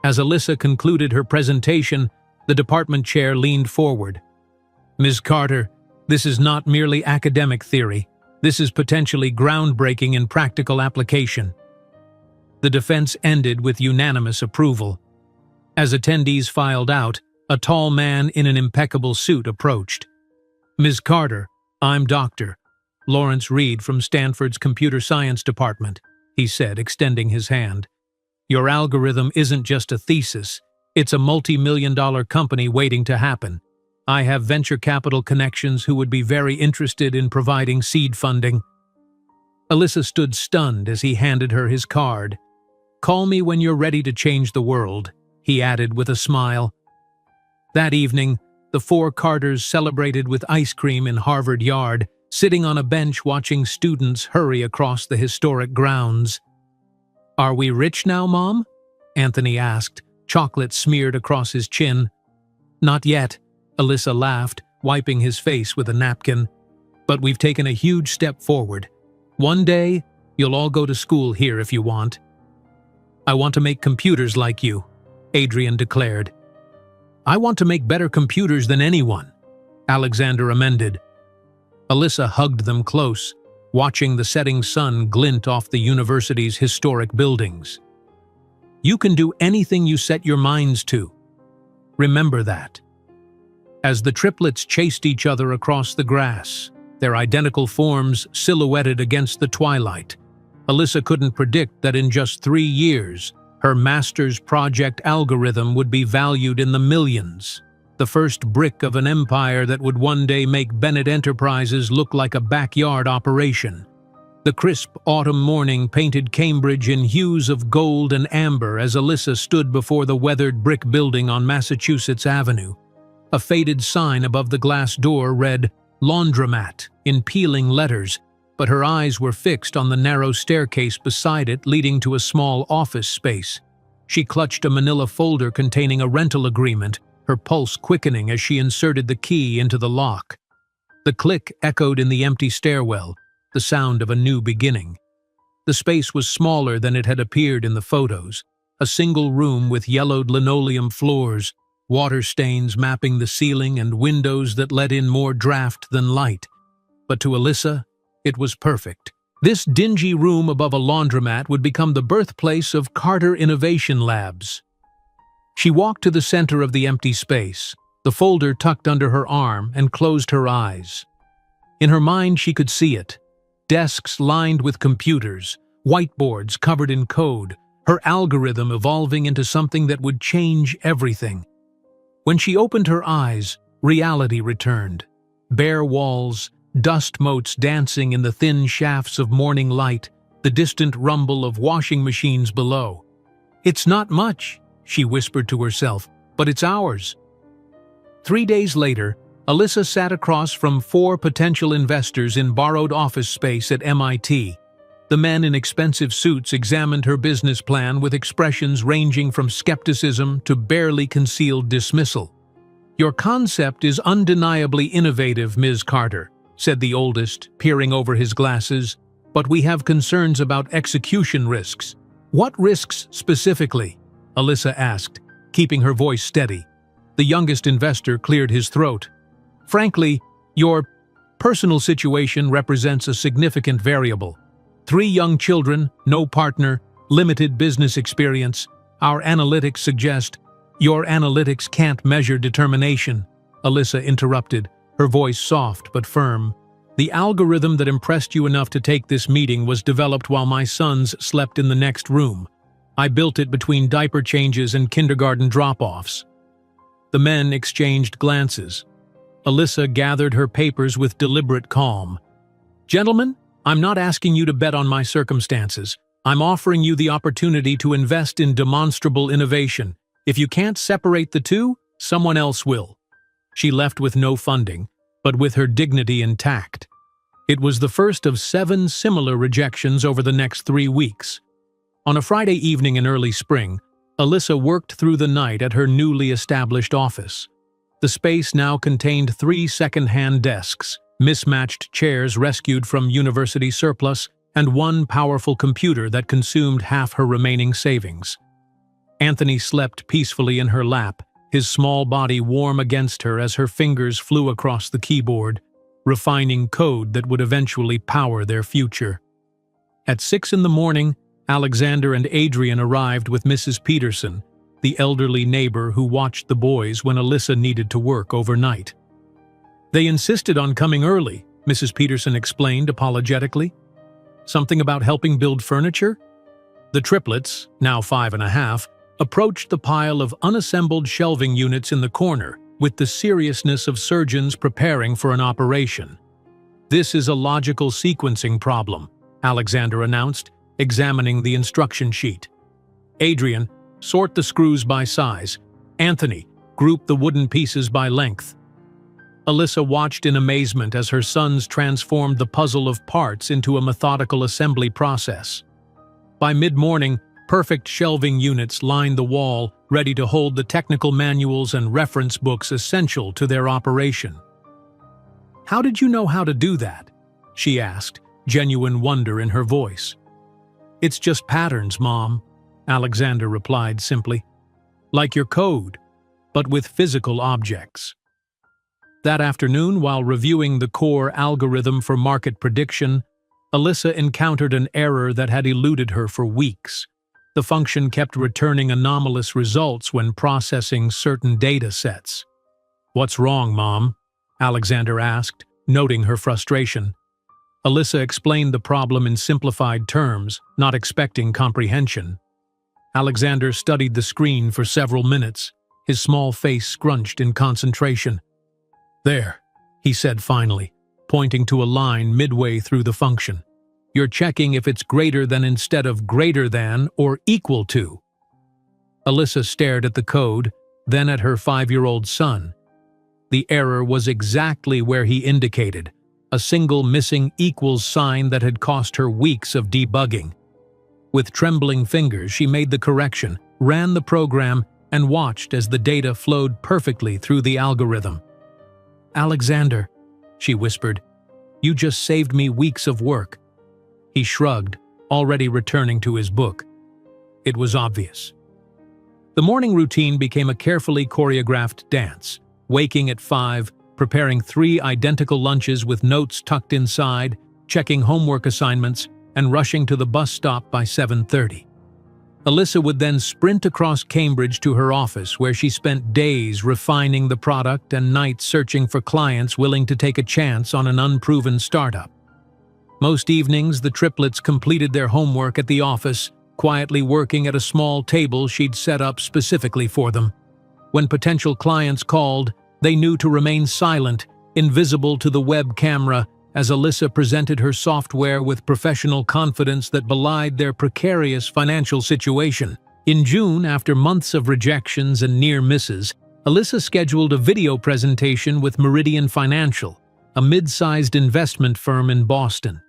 As Alyssa concluded her presentation, the department chair leaned forward. "Ms. Carter, this is not merely academic theory. This is potentially groundbreaking in practical application." The defense ended with unanimous approval. As attendees filed out, a tall man in an impeccable suit approached. "Ms. Carter, I'm Dr. Lawrence Reed from Stanford's Computer Science Department," he said, extending his hand. "Your algorithm isn't just a thesis, it's a multi-million-dollar company waiting to happen. I have venture capital connections who would be very interested in providing seed funding." Alyssa stood stunned as he handed her his card. "Call me when you're ready to change the world," he added with a smile. That evening, the 4 Carters celebrated with ice cream in Harvard Yard, sitting on a bench watching students hurry across the historic grounds. "Are we rich now, Mom?" Anthony asked, chocolate smeared across his chin. "Not yet," Alyssa laughed, wiping his face with a napkin. "But we've taken a huge step forward. One day, you'll all go to school here if you want." "I want to make computers like you," Adrian declared. "I want to make better computers than anyone," Alexander amended. Alyssa hugged them close, watching the setting sun glint off the university's historic buildings. "You can do anything you set your minds to. Remember that." As the triplets chased each other across the grass, their identical forms silhouetted against the twilight, Alyssa couldn't predict that in just 3 years, her master's project algorithm would be valued in the millions, the first brick of an empire that would one day make Bennett Enterprises look like a backyard operation. The crisp autumn morning painted Cambridge in hues of gold and amber as Alyssa stood before the weathered brick building on Massachusetts Avenue. A faded sign above the glass door read, "Laundromat," in peeling letters, but her eyes were fixed on the narrow staircase beside it leading to a small office space. She clutched a manila folder containing a rental agreement, her pulse quickening as she inserted the key into the lock. The click echoed in the empty stairwell, the sound of a new beginning. The space was smaller than it had appeared in the photos, a single room with yellowed linoleum floors, water stains mapping the ceiling and windows that let in more draft than light. But to Alyssa, it was perfect. This dingy room above a laundromat would become the birthplace of Carter Innovation Labs. She walked to the center of the empty space, the folder tucked under her arm, and closed her eyes. In her mind she could see it. Desks lined with computers, whiteboards covered in code, her algorithm evolving into something that would change everything. When she opened her eyes, reality returned. Bare walls, dust motes dancing in the thin shafts of morning light, the distant rumble of washing machines below. "It's not much," she whispered to herself, "but it's ours." 3 days later, Alyssa sat across from 4 potential investors in borrowed office space at MIT. The men in expensive suits examined her business plan with expressions ranging from skepticism to barely concealed dismissal. "Your concept is undeniably innovative, Ms. Carter," said the oldest, peering over his glasses, "but we have concerns about execution risks." "What risks specifically?" Alyssa asked, keeping her voice steady. The youngest investor cleared his throat. Frankly, your personal situation represents a significant variable. 3 young children, no partner, limited business experience. Our analytics suggest your analytics can't measure determination, Alyssa interrupted, her voice soft but firm. The algorithm that impressed you enough to take this meeting was developed while my sons slept in the next room. I built it between diaper changes and kindergarten drop-offs. The men exchanged glances. Alyssa gathered her papers with deliberate calm. Gentlemen, I'm not asking you to bet on my circumstances. I'm offering you the opportunity to invest in demonstrable innovation. If you can't separate the two, someone else will. She left with no funding, but with her dignity intact. It was the first of 7 similar rejections over the next 3 weeks. On a Friday evening in early spring, Alyssa worked through the night at her newly established office. The space now contained 3 second-hand desks, mismatched chairs rescued from university surplus, and 1 powerful computer that consumed half her remaining savings. Anthony slept peacefully in her lap, his small body warm against her as her fingers flew across the keyboard, refining code that would eventually power their future. At 6 in the morning, Alexander and Adrian arrived with Mrs. Peterson, the elderly neighbor who watched the boys when Alyssa needed to work overnight. They insisted on coming early, Mrs. Peterson explained apologetically. Something about helping build furniture? The triplets, now 5 and a half, approached the pile of unassembled shelving units in the corner with the seriousness of surgeons preparing for an operation. This is a logical sequencing problem, Alexander announced, examining the instruction sheet. Adrian, sort the screws by size. Anthony, group the wooden pieces by length. Alyssa watched in amazement as her sons transformed the puzzle of parts into a methodical assembly process. By mid-morning, perfect shelving units lined the wall, ready to hold the technical manuals and reference books essential to their operation. "How did you know how to do that?" she asked, genuine wonder in her voice. "It's just patterns, Mom," Alexander replied simply. "Like your code, but with physical objects." That afternoon, while reviewing the core algorithm for market prediction, Alyssa encountered an error that had eluded her for weeks. The function kept returning anomalous results when processing certain data sets. "What's wrong, Mom?" Alexander asked, noting her frustration. Alyssa explained the problem in simplified terms, not expecting comprehension. Alexander studied the screen for several minutes, his small face scrunched in concentration. "There," he said finally, pointing to a line midway through the function. "You're checking if it's greater than instead of greater than or equal to." Alyssa stared at the code, then at her 5-year-old son. The error was exactly where he indicated, a single missing equals sign that had cost her weeks of debugging. With trembling fingers, she made the correction, ran the program, and watched as the data flowed perfectly through the algorithm. "Alexander," she whispered, "you just saved me weeks of work." He shrugged, already returning to his book. It was obvious. The morning routine became a carefully choreographed dance, waking at 5, preparing 3 identical lunches with notes tucked inside, checking homework assignments, and rushing to the bus stop by 7:30. Alyssa would then sprint across Cambridge to her office, where she spent days refining the product and nights searching for clients willing to take a chance on an unproven startup. Most evenings, the triplets completed their homework at the office, quietly working at a small table she'd set up specifically for them. When potential clients called, they knew to remain silent, invisible to the web camera, as Alyssa presented her software with professional confidence that belied their precarious financial situation. In June, after months of rejections and near misses, Alyssa scheduled a video presentation with Meridian Financial, a mid-sized investment firm in Boston.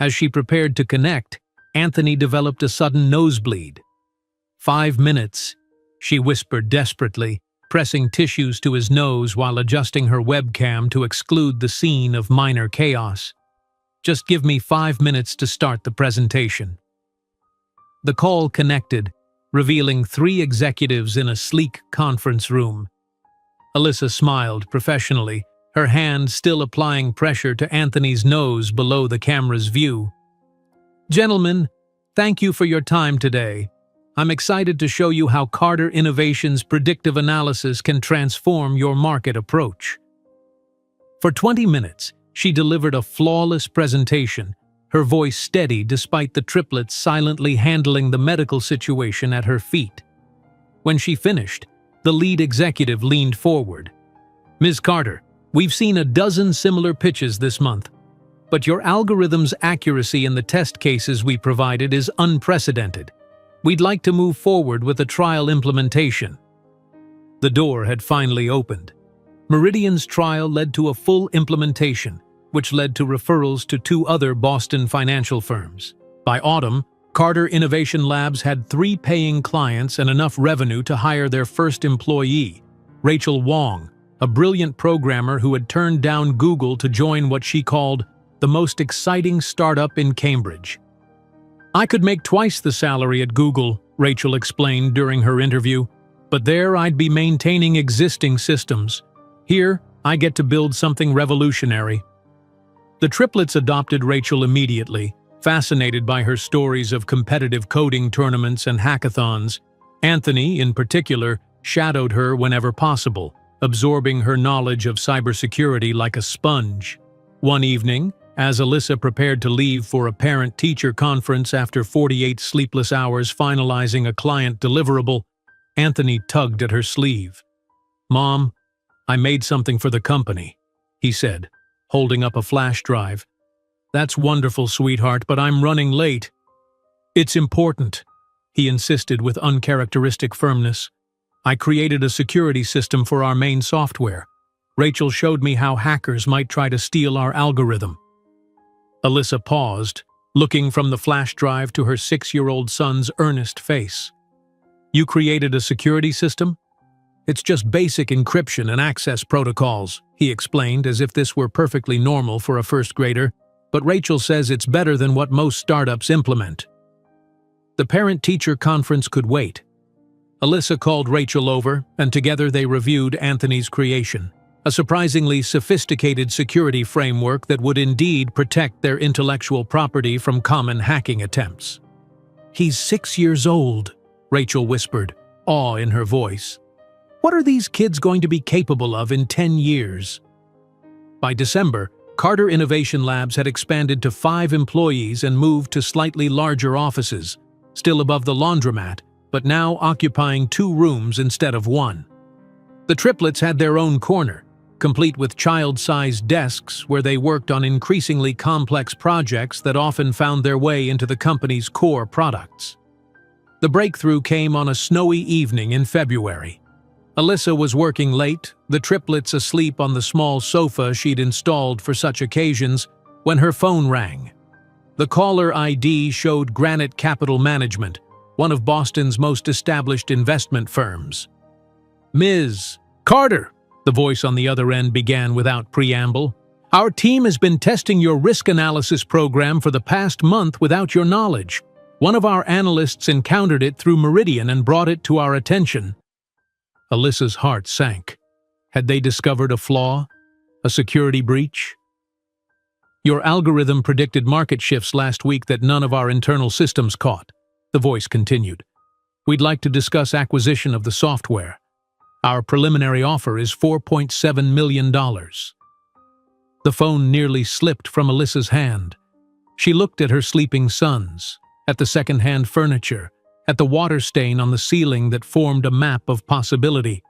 As she prepared to connect, Anthony developed a sudden nosebleed. 5 minutes, she whispered desperately, pressing tissues to his nose while adjusting her webcam to exclude the scene of minor chaos. "Just give me 5 minutes to start the presentation." The call connected, revealing 3 executives in a sleek conference room. Alyssa smiled professionally, her hand still applying pressure to Anthony's nose below the camera's view. "Gentlemen, thank you for your time today. I'm excited to show you how Carter Innovations' predictive analysis can transform your market approach." For 20 minutes, she delivered a flawless presentation, her voice steady despite the triplets silently handling the medical situation at her feet. When she finished, the lead executive leaned forward. "Ms. Carter, we've seen a dozen similar pitches this month, but your algorithm's accuracy in the test cases we provided is unprecedented. We'd like to move forward with a trial implementation." The door had finally opened. Meridian's trial led to a full implementation, which led to referrals to 2 other Boston financial firms. By autumn, Carter Innovation Labs had 3 paying clients and enough revenue to hire their first employee, Rachel Wong, a brilliant programmer who had turned down Google to join what she called the most exciting startup in Cambridge. "I could make twice the salary at Google," Rachel explained during her interview, "but there I'd be maintaining existing systems. Here, I get to build something revolutionary." The triplets adopted Rachel immediately, fascinated by her stories of competitive coding tournaments and hackathons. Anthony, in particular, shadowed her whenever possible, absorbing her knowledge of cybersecurity like a sponge. One evening, as Alyssa prepared to leave for a parent-teacher conference after 48 sleepless hours finalizing a client deliverable, Anthony tugged at her sleeve. "Mom, I made something for the company," he said, holding up a flash drive. "That's wonderful, sweetheart, but I'm running late." "It's important," he insisted with uncharacteristic firmness. "I created a security system for our main software. Rachel showed me how hackers might try to steal our algorithm." Alyssa paused, looking from the flash drive to her 6-year-old son's earnest face. "You created a security system?" "It's just basic encryption and access protocols," he explained as if this were perfectly normal for a first grader, "but Rachel says it's better than what most startups implement." The parent-teacher conference could wait. Alyssa called Rachel over, and together they reviewed Anthony's creation, a surprisingly sophisticated security framework that would indeed protect their intellectual property from common hacking attempts. "He's 6 years old," Rachel whispered, awe in her voice. "What are these kids going to be capable of in 10 years? By December, Carter Innovation Labs had expanded to 5 employees and moved to slightly larger offices, still above the laundromat, but now occupying 2 rooms instead of 1. The triplets had their own corner, complete with child-sized desks where they worked on increasingly complex projects that often found their way into the company's core products. The breakthrough came on a snowy evening in February. Alyssa was working late, the triplets asleep on the small sofa she'd installed for such occasions, when her phone rang. The caller ID showed Granite Capital Management, one of Boston's most established investment firms. "Ms. Carter," the voice on the other end began without preamble, "our team has been testing your risk analysis program for the past month without your knowledge. One of our analysts encountered it through Meridian and brought it to our attention." Alyssa's heart sank. Had they discovered a flaw? A security breach? "Your algorithm predicted market shifts last week that none of our internal systems caught," the voice continued. "We'd like to discuss acquisition of the software. Our preliminary offer is $4.7 million. The phone nearly slipped from Alyssa's hand. She looked at her sleeping sons, at the second-hand furniture, at the water stain on the ceiling that formed a map of possibility.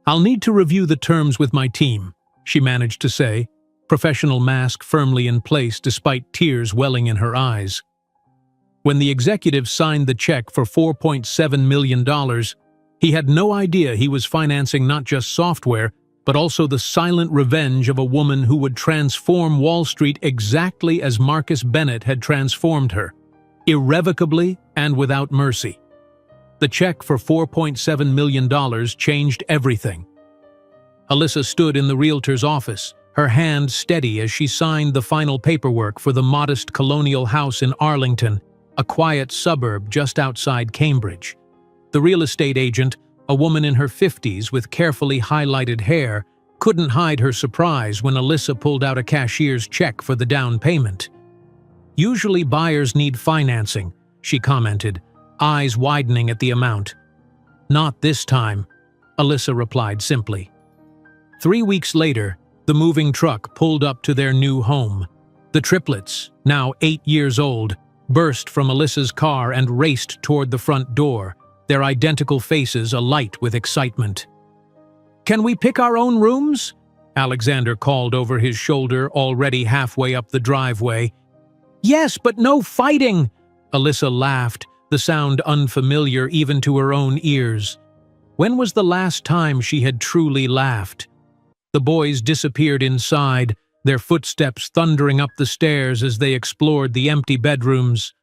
"I'll need to review the terms with my team," she managed to say, professional mask firmly in place despite tears welling in her eyes. When the executive signed the check for $4.7 million, he had no idea he was financing not just software, but also the silent revenge of a woman who would transform Wall Street exactly as Marcus Bennett had transformed her, irrevocably and without mercy. The check for $4.7 million changed everything. Alyssa stood in the realtor's office, her hand steady as she signed the final paperwork for the modest colonial house in Arlington, a quiet suburb just outside Cambridge. The real estate agent, A woman in her 50s with carefully highlighted hair couldn't hide her surprise when Alyssa pulled out a cashier's check for the down payment. "Usually buyers need financing," she commented, eyes widening at the amount. "Not this time," Alyssa replied simply. 3 weeks later, the moving truck pulled up to their new home. The triplets, now 8 years old, burst from Alyssa's car and raced toward the front door, their identical faces alight with excitement. "Can we pick our own rooms?" Alexander called over his shoulder, already halfway up the driveway. "Yes, but no fighting!" Alyssa laughed, the sound unfamiliar even to her own ears. When was the last time she had truly laughed? The boys disappeared inside, their footsteps thundering up the stairs as they explored the empty bedrooms.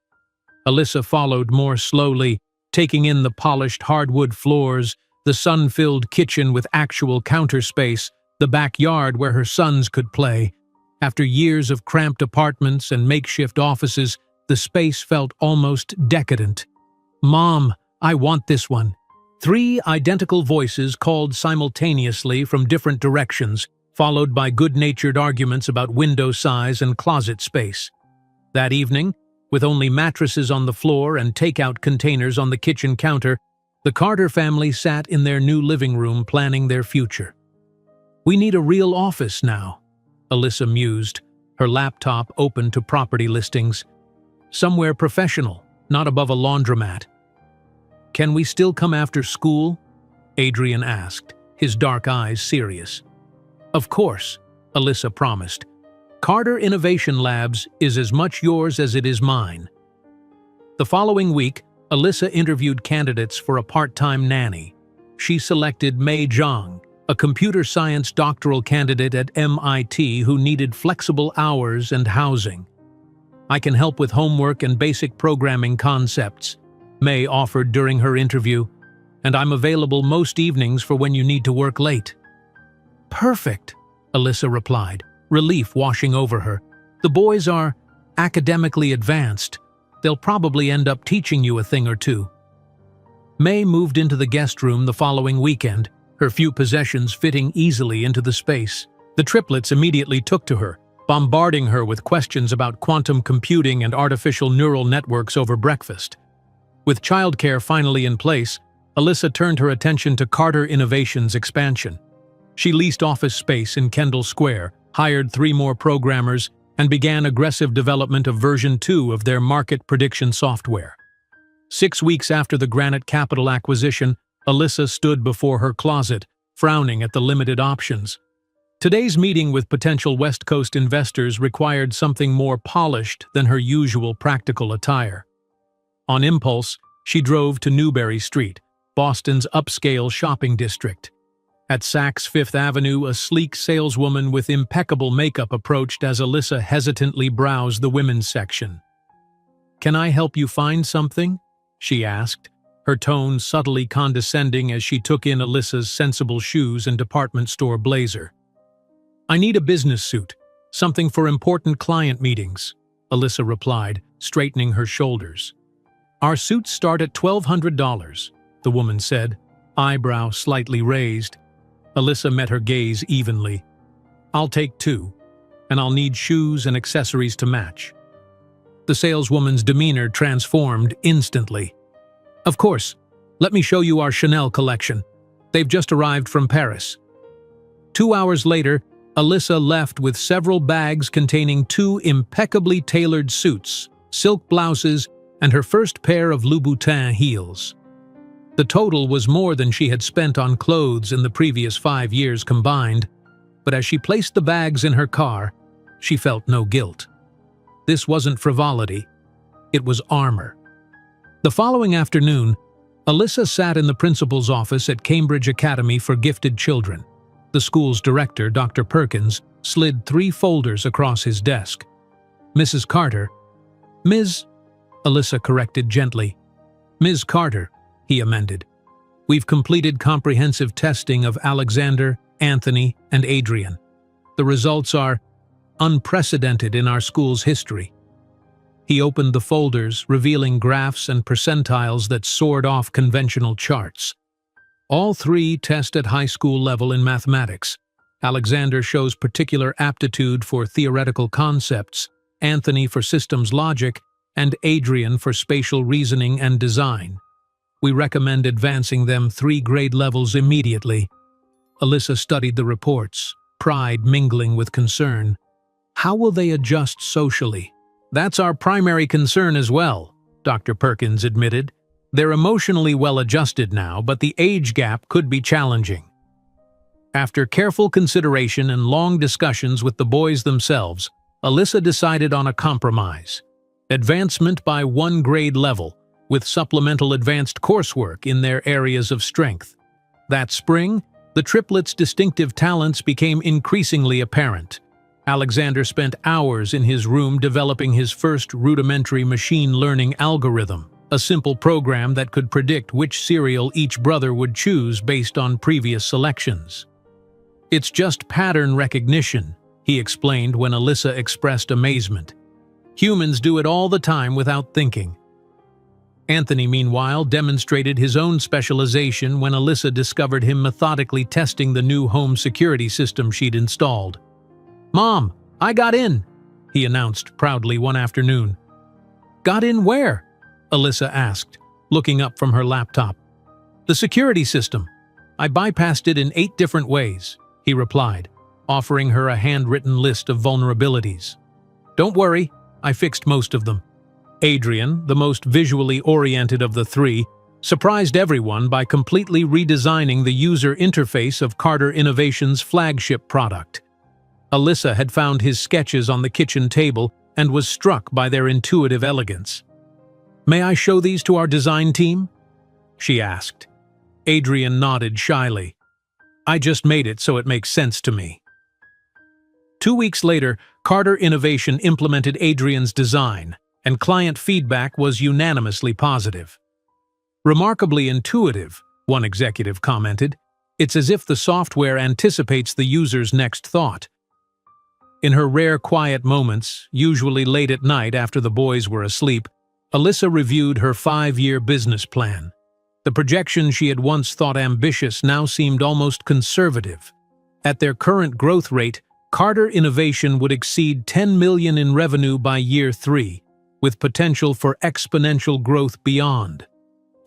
Alyssa followed more slowly, taking in the polished hardwood floors, the sun-filled kitchen with actual counter space, the backyard where her sons could play. After years of cramped apartments and makeshift offices, the space felt almost decadent. "Mom, I want this one." 3 identical voices called simultaneously from different directions, followed by good-natured arguments about window size and closet space. That evening, with only mattresses on the floor and takeout containers on the kitchen counter, the Carter family sat in their new living room planning their future. "We need a real office now," Alyssa mused, her laptop open to property listings. "Somewhere professional, not above a laundromat." "Can we still come after school?" Adrian asked, his dark eyes serious. "Of course," Alyssa promised. "Carter Innovation Labs is as much yours as it is mine." The following week, Alyssa interviewed candidates for a part-time nanny. She selected Mei Zhang, a computer science doctoral candidate at MIT who needed flexible hours and housing. "I can help with homework and basic programming concepts," Mei offered during her interview, "and I'm available most evenings for when you need to work late." "Perfect," Alyssa replied, relief washing over her. "The boys are academically advanced. They'll probably end up teaching you a thing or two." Mei moved into the guest room the following weekend, her few possessions fitting easily into the space. The triplets immediately took to her, bombarding her with questions about quantum computing and artificial neural networks over breakfast. With childcare finally in place, Alyssa turned her attention to Carter Innovation's expansion. She leased office space in Kendall Square, hired 3 more programmers, and began aggressive development of version 2 of their market prediction software. 6 weeks after the Granite Capital acquisition, Alyssa stood before her closet, frowning at the limited options. Today's meeting with potential West Coast investors required something more polished than her usual practical attire. On impulse, she drove to Newbury Street, Boston's upscale shopping district. At Saks Fifth Avenue, a sleek saleswoman with impeccable makeup approached as Alyssa hesitantly browsed the women's section. "Can I help you find something?" she asked, her tone subtly condescending as she took in Alyssa's sensible shoes and department store blazer. "I need a business suit, something for important client meetings," Alyssa replied, straightening her shoulders. "Our suits start at $1,200, the woman said, eyebrow slightly raised. Alyssa met her gaze evenly. "I'll take 2, and I'll need shoes and accessories to match." The saleswoman's demeanor transformed instantly. "Of course, let me show you our Chanel collection. They've just arrived from Paris." 2 hours later, Alyssa left with several bags containing 2 impeccably tailored suits, silk blouses, and her first pair of Louboutin heels. The total was more than she had spent on clothes in the previous 5 years combined, but as she placed the bags in her car, she felt no guilt. This wasn't frivolity, it was armor. The following afternoon, Alyssa sat in the principal's office at Cambridge Academy for Gifted Children. The school's director, Dr. Perkins, slid 3 folders across his desk. "Mrs. Carter." "Ms." Alyssa corrected gently. "Ms. Carter," he amended. "We've completed comprehensive testing of Alexander, Anthony, and Adrian. The results are unprecedented in our school's history." He opened the folders, revealing graphs and percentiles that soared off conventional charts. All three test at high school level in mathematics. Alexander shows particular aptitude for theoretical concepts, Anthony for systems logic, and Adrian for spatial reasoning and design. We recommend advancing them 3 grade levels immediately. Alyssa studied the reports, pride mingling with concern. How will they adjust socially? That's our primary concern as well, Dr. Perkins admitted. They're emotionally well-adjusted now, but the age gap could be challenging. After careful consideration and long discussions with the boys themselves, Alyssa decided on a compromise. Advancement by 1 grade level, with supplemental advanced coursework in their areas of strength. That spring, the triplets' distinctive talents became increasingly apparent. Alexander spent hours in his room developing his first rudimentary machine learning algorithm, a simple program that could predict which cereal each brother would choose based on previous selections. "It's just pattern recognition," he explained when Alyssa expressed amazement. "Humans do it all the time without thinking." Anthony, meanwhile, demonstrated his own specialization when Alyssa discovered him methodically testing the new home security system she'd installed. "Mom, I got in," he announced proudly one afternoon. "Got in where?" Alyssa asked, looking up from her laptop. "The security system. I bypassed it in 8 different ways," he replied, offering her a handwritten list of vulnerabilities. "Don't worry, I fixed most of them." Adrian, the most visually oriented of the 3, surprised everyone by completely redesigning the user interface of Carter Innovation's flagship product. Alyssa had found his sketches on the kitchen table and was struck by their intuitive elegance. "May I show these to our design team?" she asked. Adrian nodded shyly. "I just made it so it makes sense to me." 2 weeks later, Carter Innovation implemented Adrian's design, and client feedback was unanimously positive. "Remarkably intuitive," one executive commented. "It's as if the software anticipates the user's next thought." In her rare quiet moments, usually late at night after the boys were asleep, Alyssa reviewed her 5-year business plan. The projections she had once thought ambitious now seemed almost conservative. At their current growth rate, Carter Innovation would exceed $10 million in revenue by year 3, with potential for exponential growth beyond.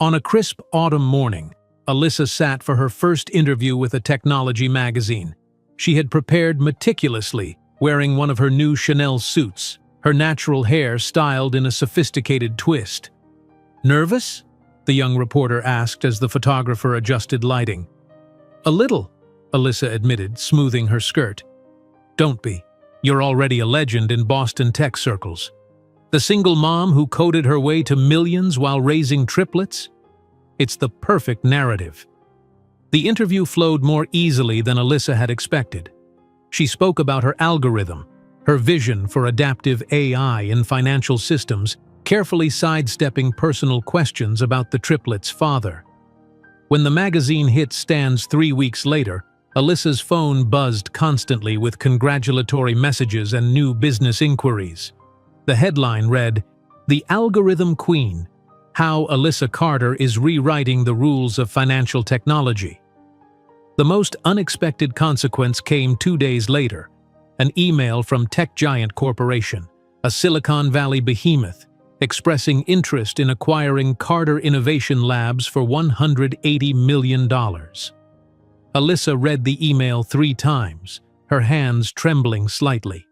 On a crisp autumn morning, Alyssa sat for her first interview with a technology magazine. She had prepared meticulously, wearing one of her new Chanel suits, her natural hair styled in a sophisticated twist. "Nervous?" the young reporter asked as the photographer adjusted lighting. "A little," Alyssa admitted, smoothing her skirt. "Don't be. You're already a legend in Boston tech circles. The single mom who coded her way to millions while raising triplets? It's the perfect narrative." The interview flowed more easily than Alyssa had expected. She spoke about her algorithm, her vision for adaptive AI in financial systems, carefully sidestepping personal questions about the triplets' father. When the magazine hit stands 3 weeks later, Alyssa's phone buzzed constantly with congratulatory messages and new business inquiries. The headline read, "The Algorithm Queen: How Alyssa Carter is Rewriting the Rules of Financial Technology." The most unexpected consequence came 2 days later. An email from Tech Giant Corporation, a Silicon Valley behemoth, expressing interest in acquiring Carter Innovation Labs for $180 million. Alyssa read the email 3 times, her hands trembling slightly.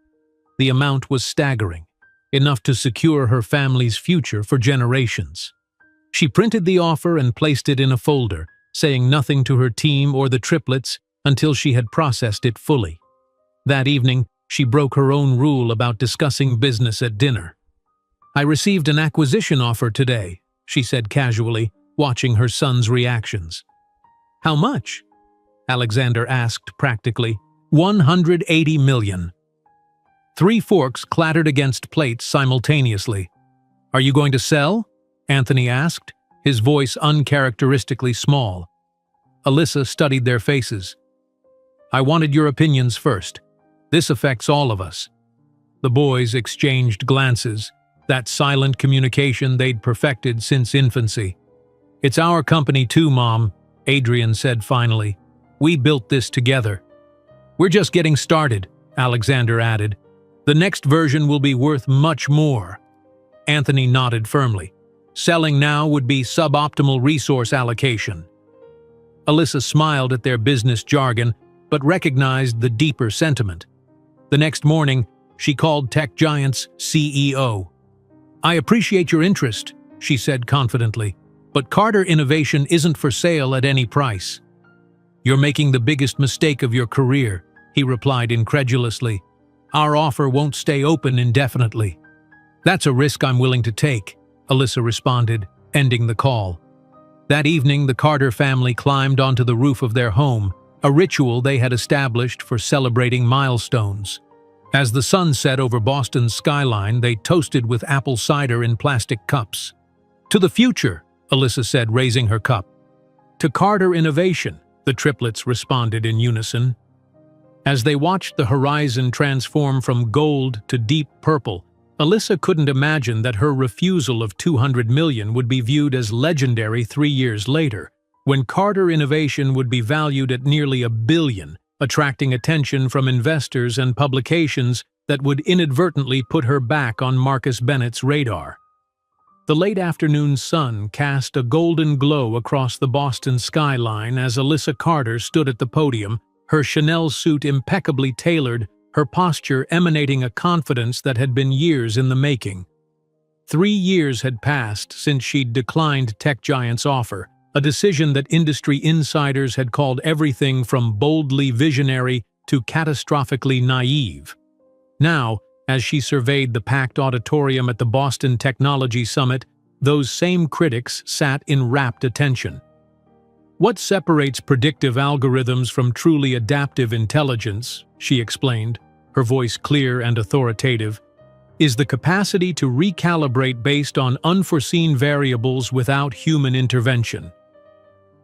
The amount was staggering, enough to secure her family's future for generations. She printed the offer and placed it in a folder, saying nothing to her team or the triplets until she had processed it fully. That evening, she broke her own rule about discussing business at dinner. "I received an acquisition offer today," she said casually, watching her son's reactions. "How much?" Alexander asked practically. $180 million. 3 forks clattered against plates simultaneously. "Are you going to sell?" Anthony asked, his voice uncharacteristically small. Alyssa studied their faces. "I wanted your opinions first. This affects all of us." The boys exchanged glances, that silent communication they'd perfected since infancy. "It's our company too, Mom," Adrian said finally. "We built this together." "We're just getting started," Alexander added. "The next version will be worth much more." Anthony nodded firmly. Selling now would be suboptimal resource allocation. Alyssa smiled at their business jargon, but recognized the deeper sentiment. The next morning, she called Tech Giant's CEO. "I appreciate your interest," she said confidently, "but Carter Innovation isn't for sale at any price." "You're making the biggest mistake of your career," he replied incredulously. "Our offer won't stay open indefinitely." "That's a risk I'm willing to take," Alyssa responded, ending the call. That evening, the Carter family climbed onto the roof of their home, a ritual they had established for celebrating milestones. As the sun set over Boston's skyline, they toasted with apple cider in plastic cups. "To the future," Alyssa said, raising her cup. "To Carter Innovation," the triplets responded in unison. As they watched the horizon transform from gold to deep purple, Alyssa couldn't imagine that her refusal of $200 million would be viewed as legendary 3 years later, when Carter Innovation would be valued at nearly $1 billion, attracting attention from investors and publications that would inadvertently put her back on Marcus Bennett's radar. The late afternoon sun cast a golden glow across the Boston skyline as Alyssa Carter stood at the podium, her Chanel suit impeccably tailored, her posture emanating a confidence that had been years in the making. 3 years had passed since she'd declined Tech Giant's offer, a decision that industry insiders had called everything from boldly visionary to catastrophically naive. Now, as she surveyed the packed auditorium at the Boston Technology Summit, those same critics sat in rapt attention. "What separates predictive algorithms from truly adaptive intelligence," she explained, her voice clear and authoritative, "is the capacity to recalibrate based on unforeseen variables without human intervention."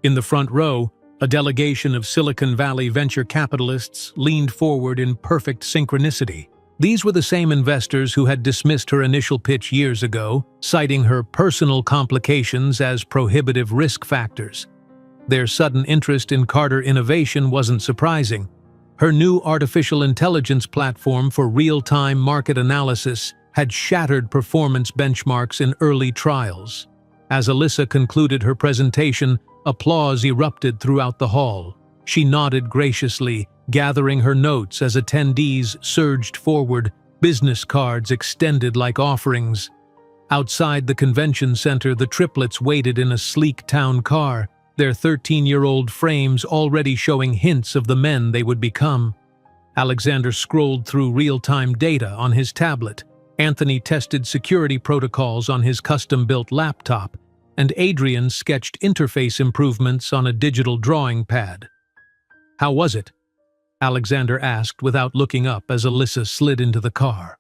In the front row, a delegation of Silicon Valley venture capitalists leaned forward in perfect synchronicity. These were the same investors who had dismissed her initial pitch years ago, citing her personal complications as prohibitive risk factors. Their sudden interest in Carter Innovation wasn't surprising. Her new artificial intelligence platform for real-time market analysis had shattered performance benchmarks in early trials. As Alyssa concluded her presentation, applause erupted throughout the hall. She nodded graciously, gathering her notes as attendees surged forward, business cards extended like offerings. Outside the convention center, the triplets waited in a sleek town car, their 13-year-old frames already showing hints of the men they would become. Alexander scrolled through real-time data on his tablet, Anthony tested security protocols on his custom-built laptop, and Adrian sketched interface improvements on a digital drawing pad. "How was it?" Alexander asked without looking up as Alyssa slid into the car.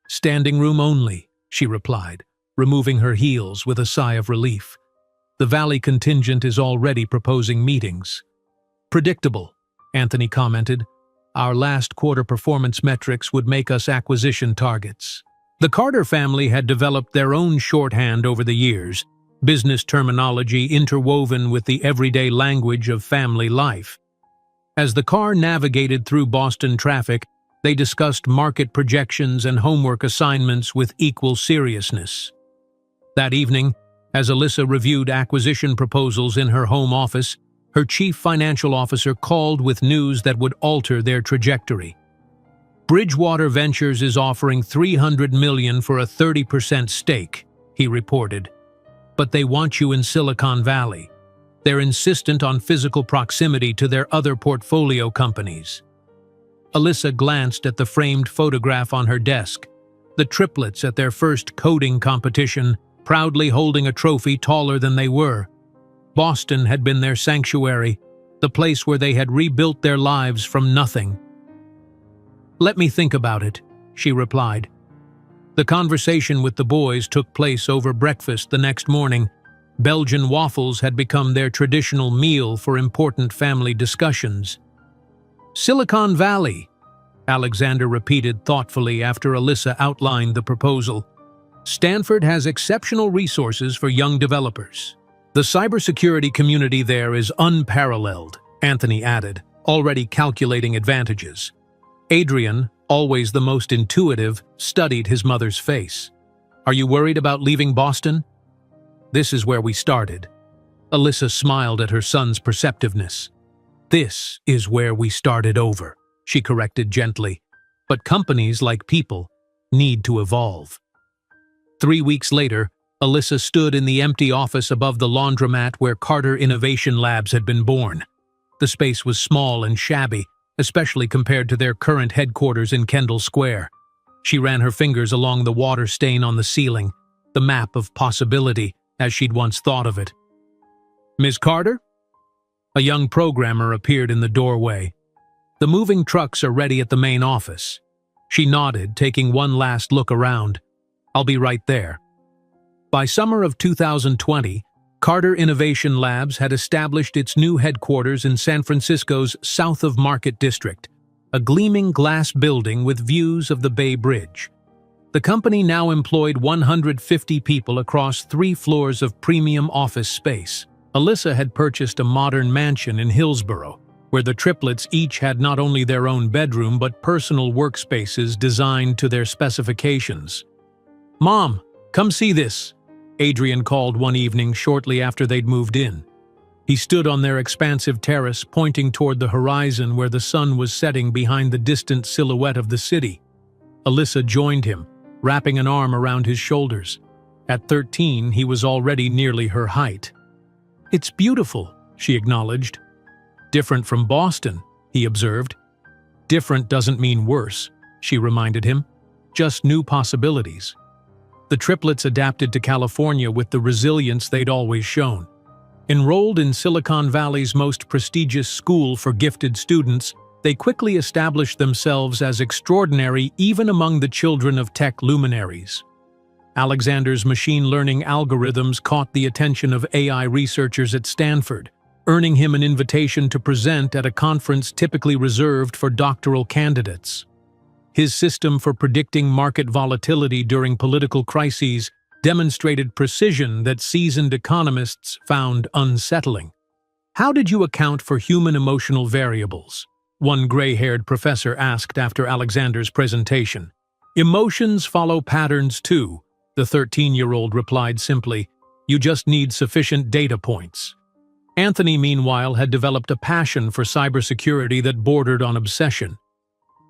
"Standing room only," she replied, removing her heels with a sigh of relief. "The Valley contingent is already proposing meetings." "Predictable," Anthony commented. "Our last quarter performance metrics would make us acquisition targets." The Carter family had developed their own shorthand over the years, business terminology interwoven with the everyday language of family life. As the car navigated through Boston traffic, they discussed market projections and homework assignments with equal seriousness. That evening, as Alyssa reviewed acquisition proposals in her home office, her chief financial officer called with news that would alter their trajectory. "Bridgewater Ventures is offering $300 million for a 30% stake," he reported. "But they want you in Silicon Valley. They're insistent on physical proximity to their other portfolio companies." Alyssa glanced at the framed photograph on her desk. The triplets at their first coding competition, proudly holding a trophy taller than they were. Boston had been their sanctuary, the place where they had rebuilt their lives from nothing. "Let me think about it," she replied. The conversation with the boys took place over breakfast the next morning. Belgian waffles had become their traditional meal for important family discussions. "Silicon Valley," Alexander repeated thoughtfully after Alyssa outlined the proposal. "Stanford has exceptional resources for young developers. The cybersecurity community there is unparalleled, Anthony added, already calculating advantages. Adrian, always the most intuitive, studied his mother's face. Are you worried about leaving Boston? This is where we started. Alyssa smiled at her son's perceptiveness. This is where we started over, she corrected gently. But companies, like people, need to evolve. 3 weeks later, Alyssa stood in the empty office above the laundromat where Carter Innovation Labs had been born. The space was small and shabby, especially compared to their current headquarters in Kendall Square. She ran her fingers along the water stain on the ceiling, the map of possibility, as she'd once thought of it. Ms. Carter? A young programmer appeared in the doorway. The moving trucks are ready at the main office. She nodded, taking one last look around. I'll be right there. By summer of 2020, Carter Innovation Labs had established its new headquarters in San Francisco's South of Market District, a gleaming glass building with views of the Bay Bridge. The company now employed 150 people across 3 floors of premium office space. Alyssa had purchased a modern mansion in Hillsborough, where the triplets each had not only their own bedroom but personal workspaces designed to their specifications. "Mom, come see this," Adrian called one evening shortly after they'd moved in. He stood on their expansive terrace, pointing toward the horizon where the sun was setting behind the distant silhouette of the city. Alyssa joined him, wrapping an arm around his shoulders. At 13, he was already nearly her height. "It's beautiful," she acknowledged. "Different from Boston," he observed. "Different doesn't mean worse," she reminded him. "Just new possibilities." The triplets adapted to California with the resilience they'd always shown. Enrolled in Silicon Valley's most prestigious school for gifted students, they quickly established themselves as extraordinary even among the children of tech luminaries. Alexander's machine learning algorithms caught the attention of AI researchers at Stanford, earning him an invitation to present at a conference typically reserved for doctoral candidates. His system for predicting market volatility during political crises demonstrated precision that seasoned economists found unsettling. "How did you account for human emotional variables?" one gray-haired professor asked after Alexander's presentation. "Emotions follow patterns too," the 13-year-old replied simply. "You just need sufficient data points." Anthony, meanwhile, had developed a passion for cybersecurity that bordered on obsession.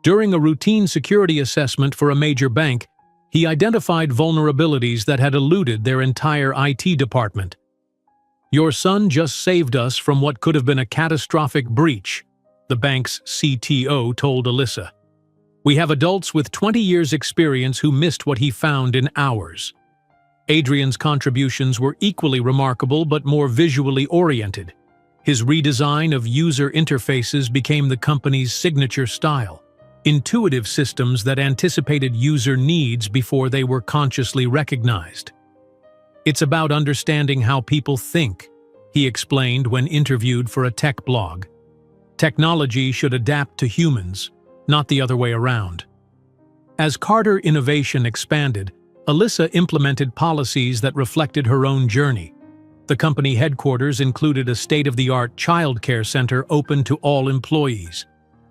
During a routine security assessment for a major bank, he identified vulnerabilities that had eluded their entire IT department. "Your son just saved us from what could have been a catastrophic breach," the bank's CTO told Alyssa. "We have adults with 20 years' experience who missed what he found in hours." Adrian's contributions were equally remarkable but more visually oriented. His redesign of user interfaces became the company's signature style. Intuitive systems that anticipated user needs before they were consciously recognized. "It's about understanding how people think," he explained when interviewed for a tech blog. "Technology should adapt to humans, not the other way around." As Carter Innovation expanded, Alyssa implemented policies that reflected her own journey. The company headquarters included a state-of-the-art childcare center open to all employees.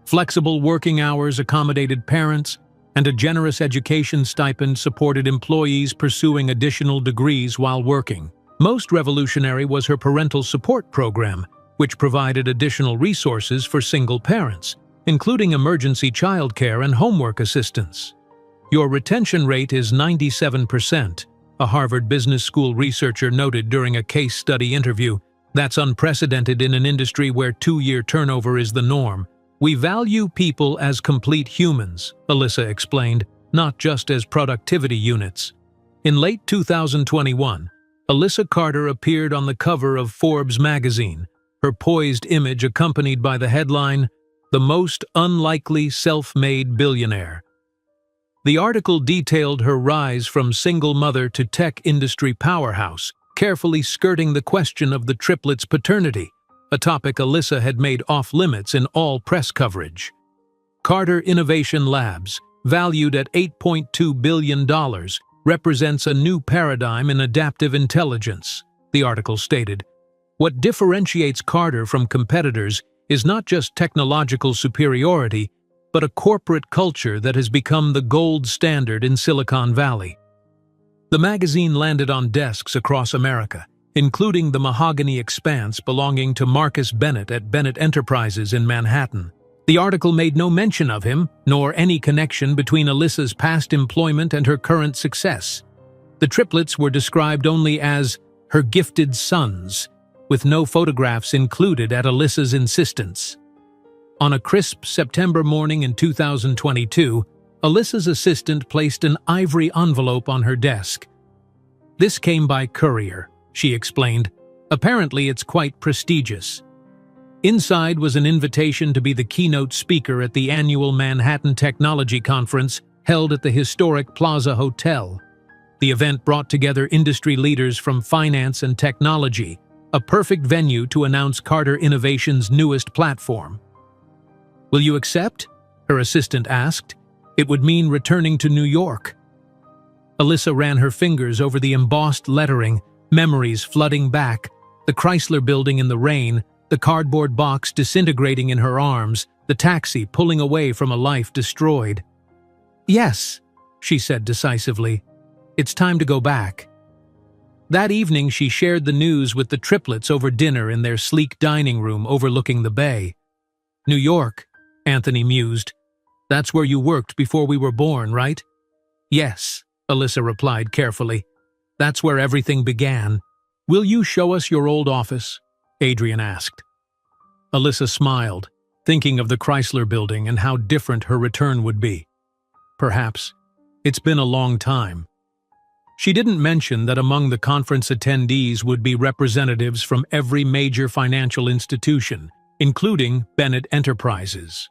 Flexible working hours accommodated parents, and a generous education stipend supported employees pursuing additional degrees while working. Most revolutionary was her parental support program, which provided additional resources for single parents, including emergency childcare and homework assistance. "Your retention rate is 97%, a Harvard Business School researcher noted during a case study interview. "That's unprecedented in an industry where 2-year turnover is the norm. We value people as complete humans," Alyssa explained, "not just as productivity units." In late 2021, Alyssa Carter appeared on the cover of Forbes magazine, her poised image accompanied by the headline, "The Most Unlikely Self-Made Billionaire." The article detailed her rise from single mother to tech industry powerhouse, carefully skirting the question of the triplets' paternity, a topic Alyssa had made off-limits in all press coverage. Carter Innovation Labs, valued at $8.2 billion, represents a new paradigm in adaptive intelligence. the article stated. What differentiates Carter from competitors is not just technological superiority, but a corporate culture that has become the gold standard in Silicon Valley. The magazine landed on desks across America, including the mahogany expanse belonging to Marcus Bennett at Bennett Enterprises in Manhattan. The article made no mention of him, nor any connection between Alyssa's past employment and her current success. The triplets were described only as her gifted sons, with no photographs included at Alyssa's insistence. On a crisp September morning in 2022, Alyssa's assistant placed an ivory envelope on her desk. "This came by courier," she explained. "Apparently it's quite prestigious." Inside was an invitation to be the keynote speaker at the annual Manhattan Technology Conference held at the historic Plaza Hotel. The event brought together industry leaders from finance and technology, a perfect venue to announce Carter Innovation's newest platform. "Will you accept?" her assistant asked. "It would mean returning to New York." Alyssa ran her fingers over the embossed lettering, memories flooding back, the Chrysler Building in the rain, the cardboard box disintegrating in her arms, the taxi pulling away from a life destroyed. "Yes," she said decisively. "It's time to go back." That evening she shared the news with the triplets over dinner in their sleek dining room overlooking the bay. "New York," Anthony mused. "That's where you worked before we were born, right?" "Yes," Alyssa replied carefully. "That's where everything began." "Will you show us your old office?" Adrian asked. Alyssa smiled, thinking of the Chrysler Building and how different her return would be. "Perhaps. It's been a long time." She didn't mention that among the conference attendees would be representatives from every major financial institution, including Bennett Enterprises.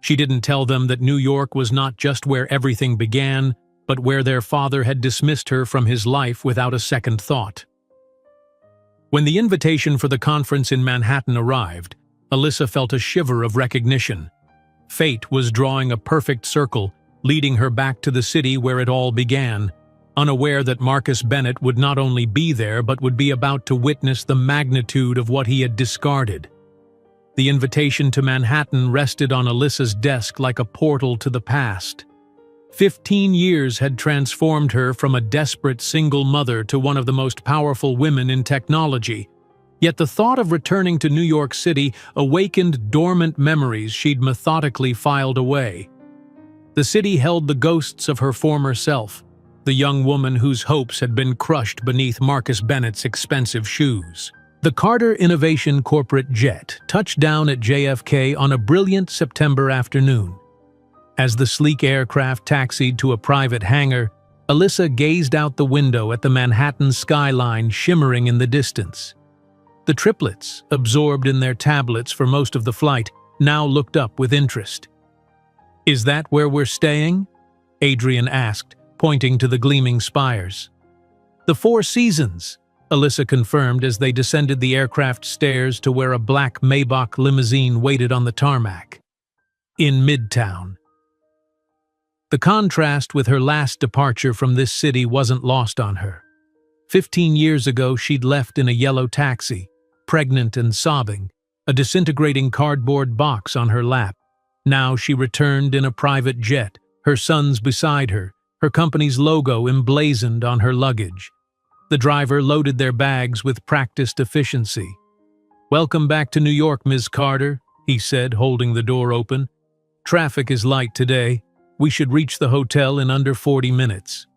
She didn't tell them that New York was not just where everything began, but where their father had dismissed her from his life without a second thought. When the invitation for the conference in Manhattan arrived, Alyssa felt a shiver of recognition. Fate was drawing a perfect circle, leading her back to the city where it all began, unaware that Marcus Bennett would not only be there but would be about to witness the magnitude of what he had discarded. The invitation to Manhattan rested on Alyssa's desk like a portal to the past. 15 years had transformed her from a desperate single mother to one of the most powerful women in technology. Yet the thought of returning to New York City awakened dormant memories she'd methodically filed away. The city held the ghosts of her former self, the young woman whose hopes had been crushed beneath Marcus Bennett's expensive shoes. The Carter Innovation corporate jet touched down at JFK on a brilliant September afternoon. As the sleek aircraft taxied to a private hangar, Alyssa gazed out the window at the Manhattan skyline shimmering in the distance. The triplets, absorbed in their tablets for most of the flight, now looked up with interest. "Is that where we're staying?" Adrian asked, pointing to the gleaming spires. "The Four Seasons," Alyssa confirmed as they descended the aircraft stairs to where a black Maybach limousine waited on the tarmac. "In Midtown." The contrast with her last departure from this city wasn't lost on her. 15 years ago she'd left in a yellow taxi, pregnant and sobbing, a disintegrating cardboard box on her lap. Now she returned in a private jet, her sons beside her, her company's logo emblazoned on her luggage. The driver loaded their bags with practiced efficiency. "Welcome back to New York, Ms. Carter," he said, holding the door open. "Traffic is light today. We should reach the hotel in under 40 minutes.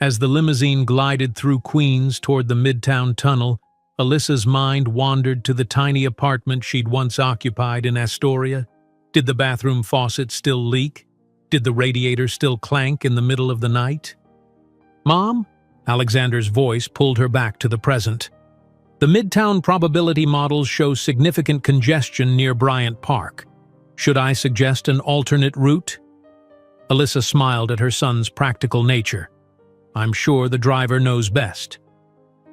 As the limousine glided through Queens toward the Midtown Tunnel, Alyssa's mind wandered to the tiny apartment she'd once occupied in Astoria. Did the bathroom faucet still leak? Did the radiator still clank in the middle of the night? "Mom?" Alexander's voice pulled her back to the present. "The Midtown probability models show significant congestion near Bryant Park. Should I suggest an alternate route?" Alyssa smiled at her son's practical nature. "I'm sure the driver knows best."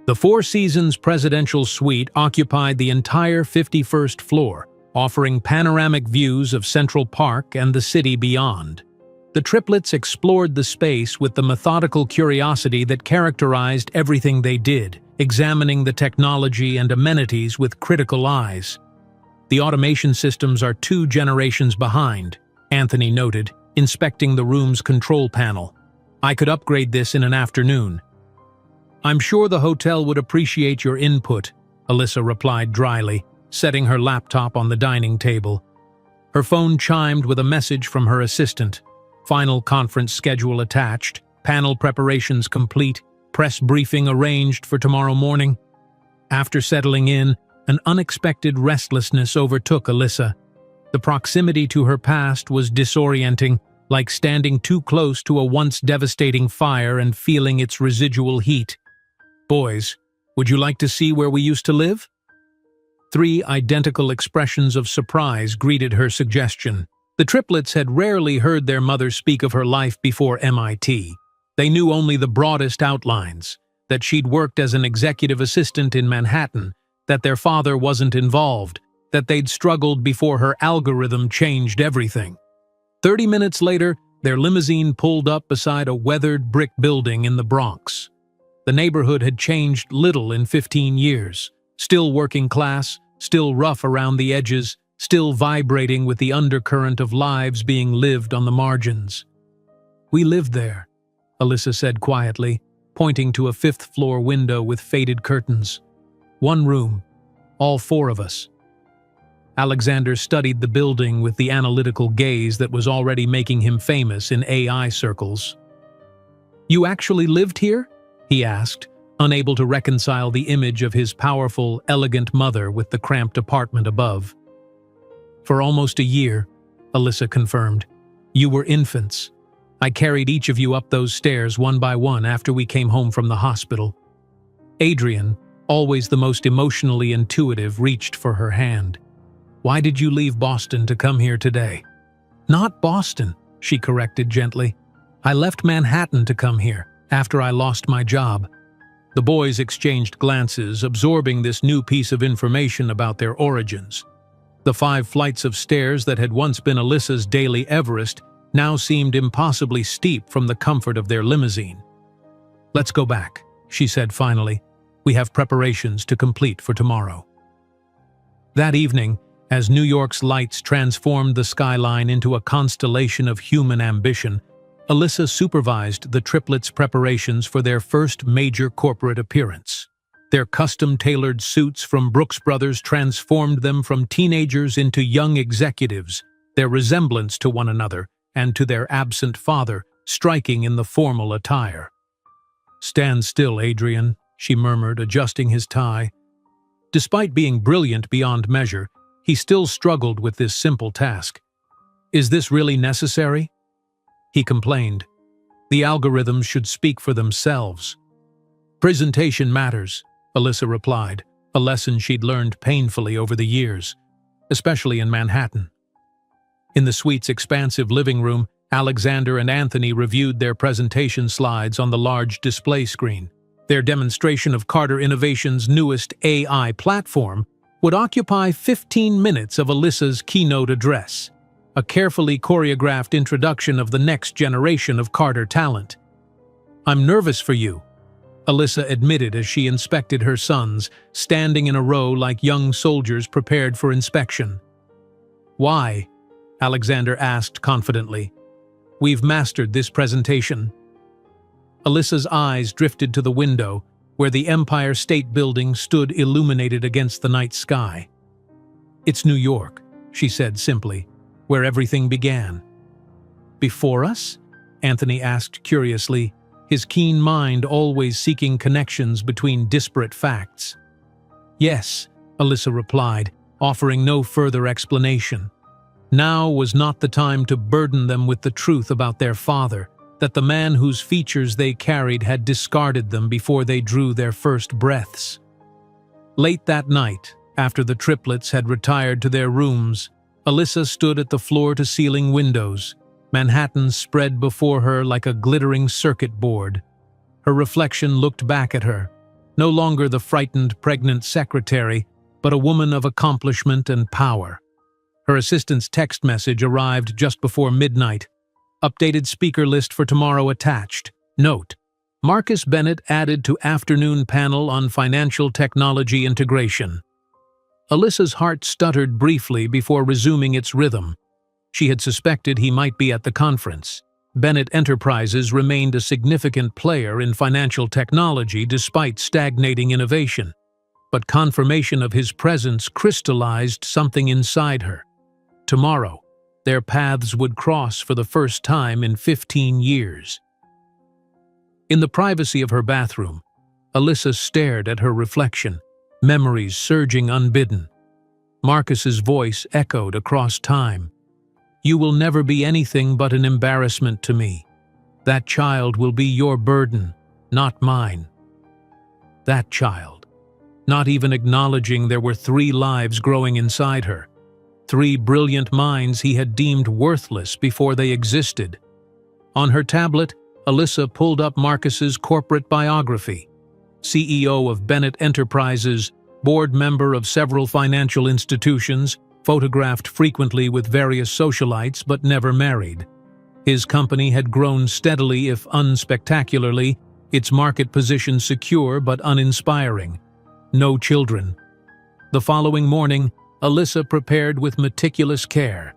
The Four Seasons presidential suite occupied the entire 51st floor, offering panoramic views of Central Park and the city beyond. The triplets explored the space with the methodical curiosity that characterized everything they did, examining the technology and amenities with critical eyes. "The automation systems are 2 generations behind," Anthony noted, inspecting the room's control panel. "I could upgrade this in an afternoon." "I'm sure the hotel would appreciate your input," Alyssa replied dryly, setting her laptop on the dining table. Her phone chimed with a message from her assistant. "Final conference schedule attached, panel preparations complete, press briefing arranged for tomorrow morning." After settling in, an unexpected restlessness overtook Alyssa. The proximity to her past was disorienting, like standing too close to a once devastating fire and feeling its residual heat. "Boys, would you like to see where we used to live?" 3 identical expressions of surprise greeted her suggestion. The triplets had rarely heard their mother speak of her life before MIT. They knew only the broadest outlines, that she'd worked as an executive assistant in Manhattan, that their father wasn't involved, that they'd struggled before her algorithm changed everything. 30 minutes later, their limousine pulled up beside a weathered brick building in the Bronx. The neighborhood had changed little in 15 years. Still working class, still rough around the edges, still vibrating with the undercurrent of lives being lived on the margins. "We lived there," Alyssa said quietly, pointing to a 5th-floor window with faded curtains. "1 room, all 4 of us." Alexander studied the building with the analytical gaze that was already making him famous in AI circles. "You actually lived here?" he asked, unable to reconcile the image of his powerful, elegant mother with the cramped apartment above. "For almost a year," Alyssa confirmed. "You were infants. I carried each of you up those stairs one by one after we came home from the hospital." Adrian, always the most emotionally intuitive, reached for her hand. "Why did you leave Boston to come here today?" "Not Boston," she corrected gently. "I left Manhattan to come here, after I lost my job." The boys exchanged glances, absorbing this new piece of information about their origins. The 5 flights of stairs that had once been Alyssa's daily Everest now seemed impossibly steep from the comfort of their limousine. "Let's go back," she said finally. "We have preparations to complete for tomorrow." That evening, as New York's lights transformed the skyline into a constellation of human ambition, Alyssa supervised the triplets' preparations for their first major corporate appearance. Their custom-tailored suits from Brooks Brothers transformed them from teenagers into young executives, their resemblance to one another and to their absent father striking in the formal attire. "Stand still, Adrian," she murmured, adjusting his tie. Despite being brilliant beyond measure, he still struggled with this simple task. "Is this really necessary?" he complained. "The algorithms should speak for themselves." "Presentation matters," Alyssa replied, a lesson she'd learned painfully over the years, especially in Manhattan. In the suite's expansive living room, Alexander and Anthony reviewed their presentation slides on the large display screen. Their demonstration of Carter Innovation's newest AI platform would occupy 15 minutes of Alyssa's keynote address, a carefully choreographed introduction of the next generation of Carter talent. "I'm nervous for you," Alyssa admitted as she inspected her sons, standing in a row like young soldiers prepared for inspection. "Why?" Alexander asked confidently. "We've mastered this presentation." Alyssa's eyes drifted to the window, where the Empire State Building stood illuminated against the night sky. "It's New York," she said simply, "where everything began." "Before us?" Anthony asked curiously, his keen mind always seeking connections between disparate facts. "Yes," Alyssa replied, offering no further explanation. Now was not the time to burden them with the truth about their father, that the man whose features they carried had discarded them before they drew their first breaths. Late that night, after the triplets had retired to their rooms, Alyssa stood at the floor-to-ceiling windows, Manhattan spread before her like a glittering circuit board. Her reflection looked back at her, no longer the frightened, pregnant secretary, but a woman of accomplishment and power. Her assistant's text message arrived just before midnight. "Updated speaker list for tomorrow attached. Note: Marcus Bennett added to afternoon panel on financial technology integration. Alyssa's heart stuttered briefly before resuming its rhythm. She had suspected he might be at the conference. Bennett Enterprises remained a significant player in financial technology despite stagnating innovation. But confirmation of his presence crystallized something inside her. Tomorrow, their paths would cross for the first time in 15 years. In the privacy of her bathroom, Alyssa stared at her reflection, memories surging unbidden. Marcus's voice echoed across time. "You will never be anything but an embarrassment to me. That child will be your burden, not mine." That child, not even acknowledging there were 3 lives growing inside her. 3 brilliant minds he had deemed worthless before they existed. On her tablet, Alyssa pulled up Marcus's corporate biography. CEO of Bennett Enterprises, board member of several financial institutions, photographed frequently with various socialites but never married. His company had grown steadily if unspectacularly, its market position secure but uninspiring. No children. The following morning, Alyssa prepared with meticulous care.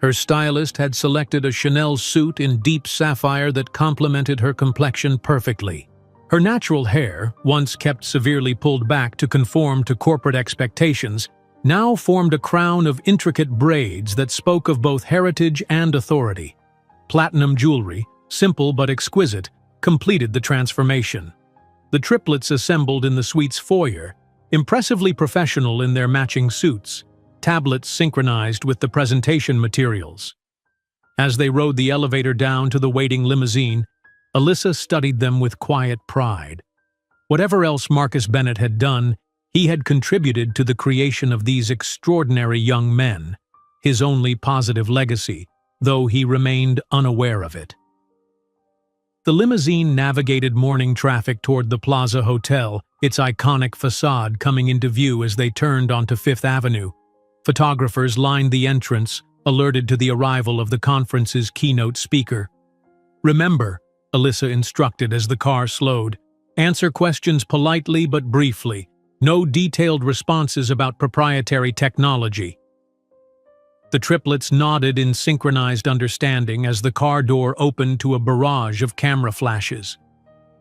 Her stylist had selected a Chanel suit in deep sapphire that complemented her complexion perfectly. Her natural hair, once kept severely pulled back to conform to corporate expectations, now formed a crown of intricate braids that spoke of both heritage and authority. Platinum jewelry, simple but exquisite, completed the transformation. The triplets assembled in the suite's foyer, impressively professional in their matching suits, tablets synchronized with the presentation materials. As they rode the elevator down to the waiting limousine, Alyssa studied them with quiet pride. Whatever else Marcus Bennett had done, he had contributed to the creation of these extraordinary young men, his only positive legacy, though he remained unaware of it. The limousine navigated morning traffic toward the Plaza Hotel, its iconic facade coming into view as they turned onto Fifth Avenue. Photographers lined the entrance, alerted to the arrival of the conference's keynote speaker. "Remember," Alyssa instructed as the car slowed, "answer questions politely but briefly. No detailed responses about proprietary technology." The triplets nodded in synchronized understanding as the car door opened to a barrage of camera flashes.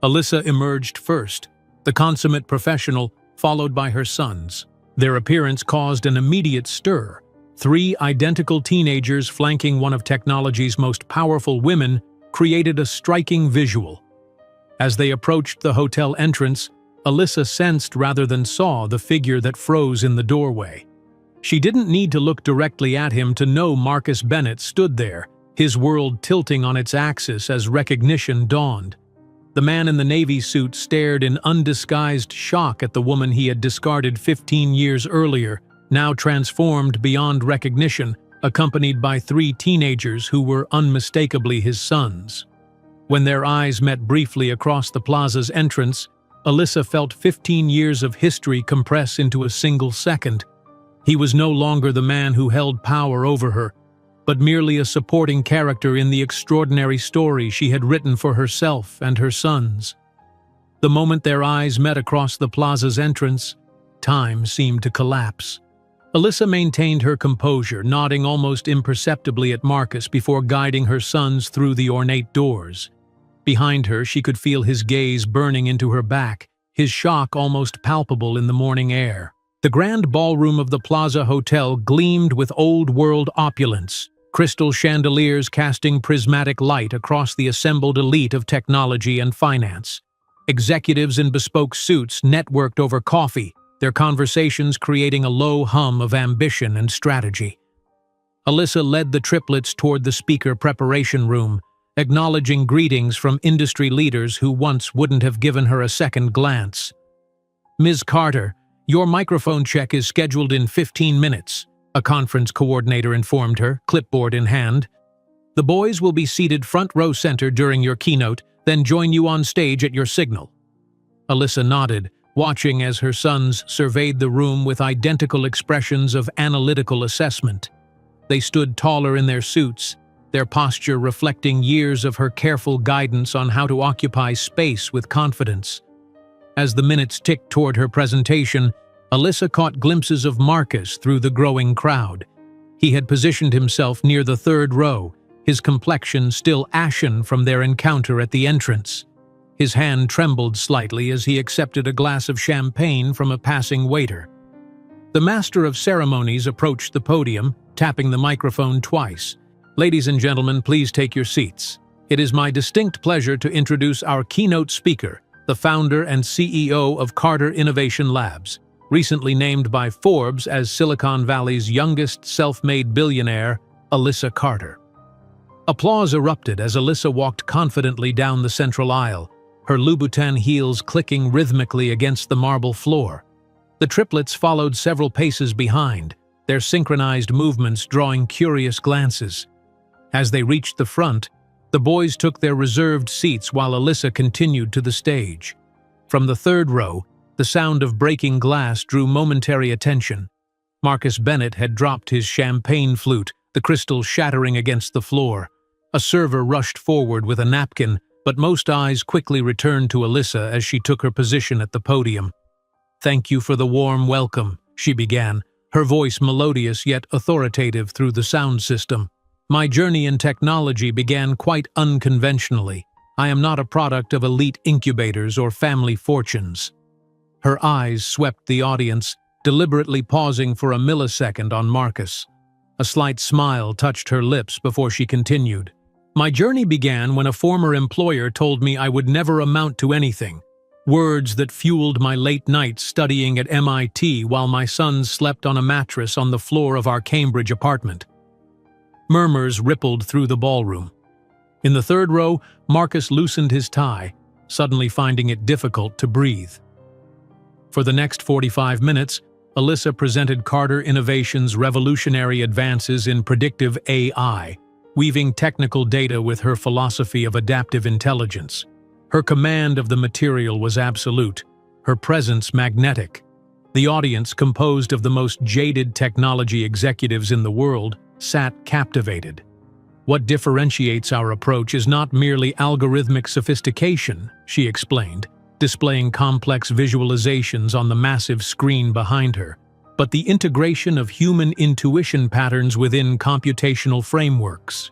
Alyssa emerged first, the consummate professional, followed by her sons. Their appearance caused an immediate stir. 3 identical teenagers flanking one of technology's most powerful women created a striking visual. As they approached the hotel entrance, Alyssa sensed rather than saw the figure that froze in the doorway. She didn't need to look directly at him to know Marcus Bennett stood there, his world tilting on its axis as recognition dawned. The man in the navy suit stared in undisguised shock at the woman he had discarded 15 years earlier, now transformed beyond recognition, accompanied by 3 teenagers who were unmistakably his sons. When their eyes met briefly across the plaza's entrance, Alyssa felt 15 years of history compress into a single second. He was no longer the man who held power over her, but merely a supporting character in the extraordinary story she had written for herself and her sons. The moment their eyes met across the plaza's entrance, time seemed to collapse. Alyssa maintained her composure, nodding almost imperceptibly at Marcus before guiding her sons through the ornate doors. Behind her, she could feel his gaze burning into her back, his shock almost palpable in the morning air. The grand ballroom of the Plaza Hotel gleamed with old-world opulence, crystal chandeliers casting prismatic light across the assembled elite of technology and finance. Executives in bespoke suits networked over coffee, their conversations creating a low hum of ambition and strategy. Alyssa led the triplets toward the speaker preparation room, acknowledging greetings from industry leaders who once wouldn't have given her a second glance. "Ms. Carter, your microphone check is scheduled in 15 minutes, a conference coordinator informed her, clipboard in hand. "The boys will be seated front row center during your keynote, then join you on stage at your signal." Alyssa nodded, watching as her sons surveyed the room with identical expressions of analytical assessment. They stood taller in their suits, their posture reflecting years of her careful guidance on how to occupy space with confidence. As the minutes ticked toward her presentation, Alyssa caught glimpses of Marcus through the growing crowd. He had positioned himself near the third row, his complexion still ashen from their encounter at the entrance. His hand trembled slightly as he accepted a glass of champagne from a passing waiter. The master of ceremonies approached the podium, tapping the microphone twice. "Ladies and gentlemen, please take your seats. It is my distinct pleasure to introduce our keynote speaker, the founder and CEO of Carter Innovation Labs, recently named by Forbes as Silicon Valley's youngest self-made billionaire, Alyssa Carter." Applause erupted as Alyssa walked confidently down the central aisle, her Louboutin heels clicking rhythmically against the marble floor. The triplets followed several paces behind, their synchronized movements drawing curious glances. As they reached the front, the boys took their reserved seats while Alyssa continued to the stage. From the third row, the sound of breaking glass drew momentary attention. Marcus Bennett had dropped his champagne flute, the crystal shattering against the floor. A server rushed forward with a napkin, but most eyes quickly returned to Alyssa as she took her position at the podium. "Thank you for the warm welcome," she began, her voice melodious yet authoritative through the sound system. "My journey in technology began quite unconventionally. I am not a product of elite incubators or family fortunes." Her eyes swept the audience, deliberately pausing for a millisecond on Marcus. A slight smile touched her lips before she continued. "My journey began when a former employer told me I would never amount to anything. Words that fueled my late nights studying at MIT while my sons slept on a mattress on the floor of our Cambridge apartment." Murmurs rippled through the ballroom. In the third row, Marcus loosened his tie, suddenly finding it difficult to breathe. For the next 45 minutes, Alyssa presented Carter Innovation's revolutionary advances in predictive AI, weaving technical data with her philosophy of adaptive intelligence. Her command of the material was absolute, her presence magnetic. The audience, composed of the most jaded technology executives in the world, sat captivated. "What differentiates our approach is not merely algorithmic sophistication," she explained, displaying complex visualizations on the massive screen behind her, but the integration of human intuition patterns within computational frameworks.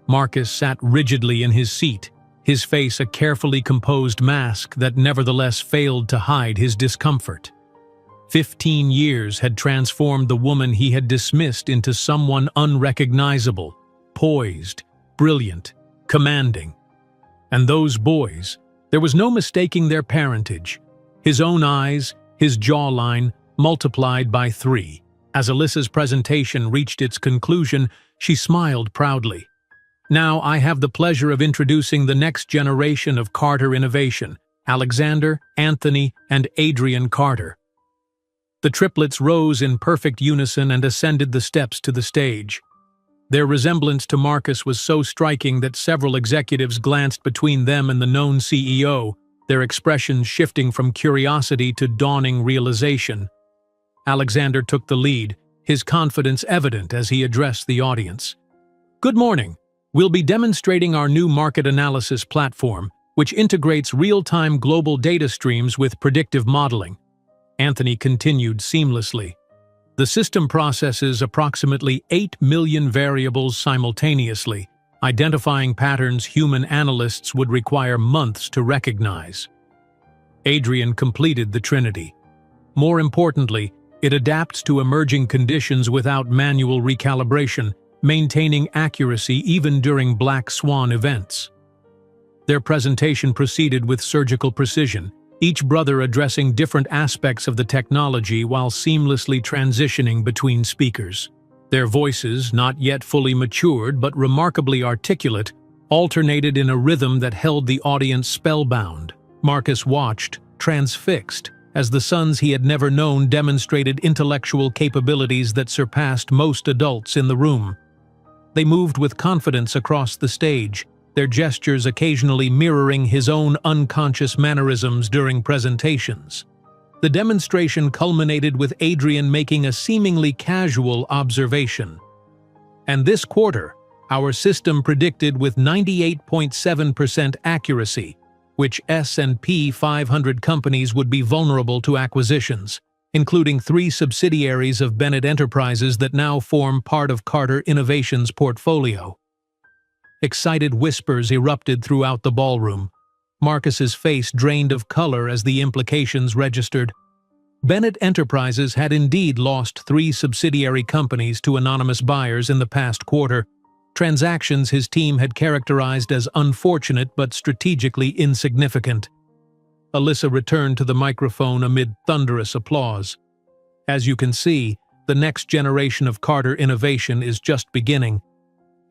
Marcus sat rigidly in his seat, his face a carefully composed mask that nevertheless failed to hide his discomfort. 15 years had transformed the woman he had dismissed into someone unrecognizable, poised, brilliant, commanding. And those boys, there was no mistaking their parentage. His own eyes, his jawline, multiplied by 3. As Alyssa's presentation reached its conclusion, she smiled proudly. "Now I have the pleasure of introducing the next generation of Carter Innovation, Alexander, Anthony, and Adrian Carter." The triplets rose in perfect unison and ascended the steps to the stage. Their resemblance to Marcus was so striking that several executives glanced between them and the known CEO, their expressions shifting from curiosity to dawning realization. Alexander took the lead, his confidence evident as he addressed the audience. "Good morning. We'll be demonstrating our new market analysis platform, which integrates real-time global data streams with predictive modeling." Anthony continued seamlessly. "The system processes approximately 8 million variables simultaneously, identifying patterns human analysts would require months to recognize." Adrian completed the trinity. More importantly, it adapts to emerging conditions without manual recalibration, maintaining accuracy even during black swan events. Their presentation proceeded with surgical precision, each brother addressing different aspects of the technology while seamlessly transitioning between speakers. Their voices, not yet fully matured but remarkably articulate, alternated in a rhythm that held the audience spellbound. Marcus watched, transfixed, as the sons he had never known demonstrated intellectual capabilities that surpassed most adults in the room. They moved with confidence across the stage, their gestures occasionally mirroring his own unconscious mannerisms during presentations. The demonstration culminated with Adrian making a seemingly casual observation. "And this quarter, Our system predicted with 98.7% accuracy which S&P 500 companies would be vulnerable to acquisitions, including 3 subsidiaries of Bennett Enterprises that now form part of Carter Innovations' portfolio. Excited whispers erupted throughout the ballroom. Marcus's face drained of color as the implications registered. Bennett Enterprises had indeed lost 3 subsidiary companies to anonymous buyers in the past quarter, transactions his team had characterized as unfortunate but strategically insignificant. Alyssa returned to the microphone amid thunderous applause. As you can see, the next generation of Carter Innovation is just beginning,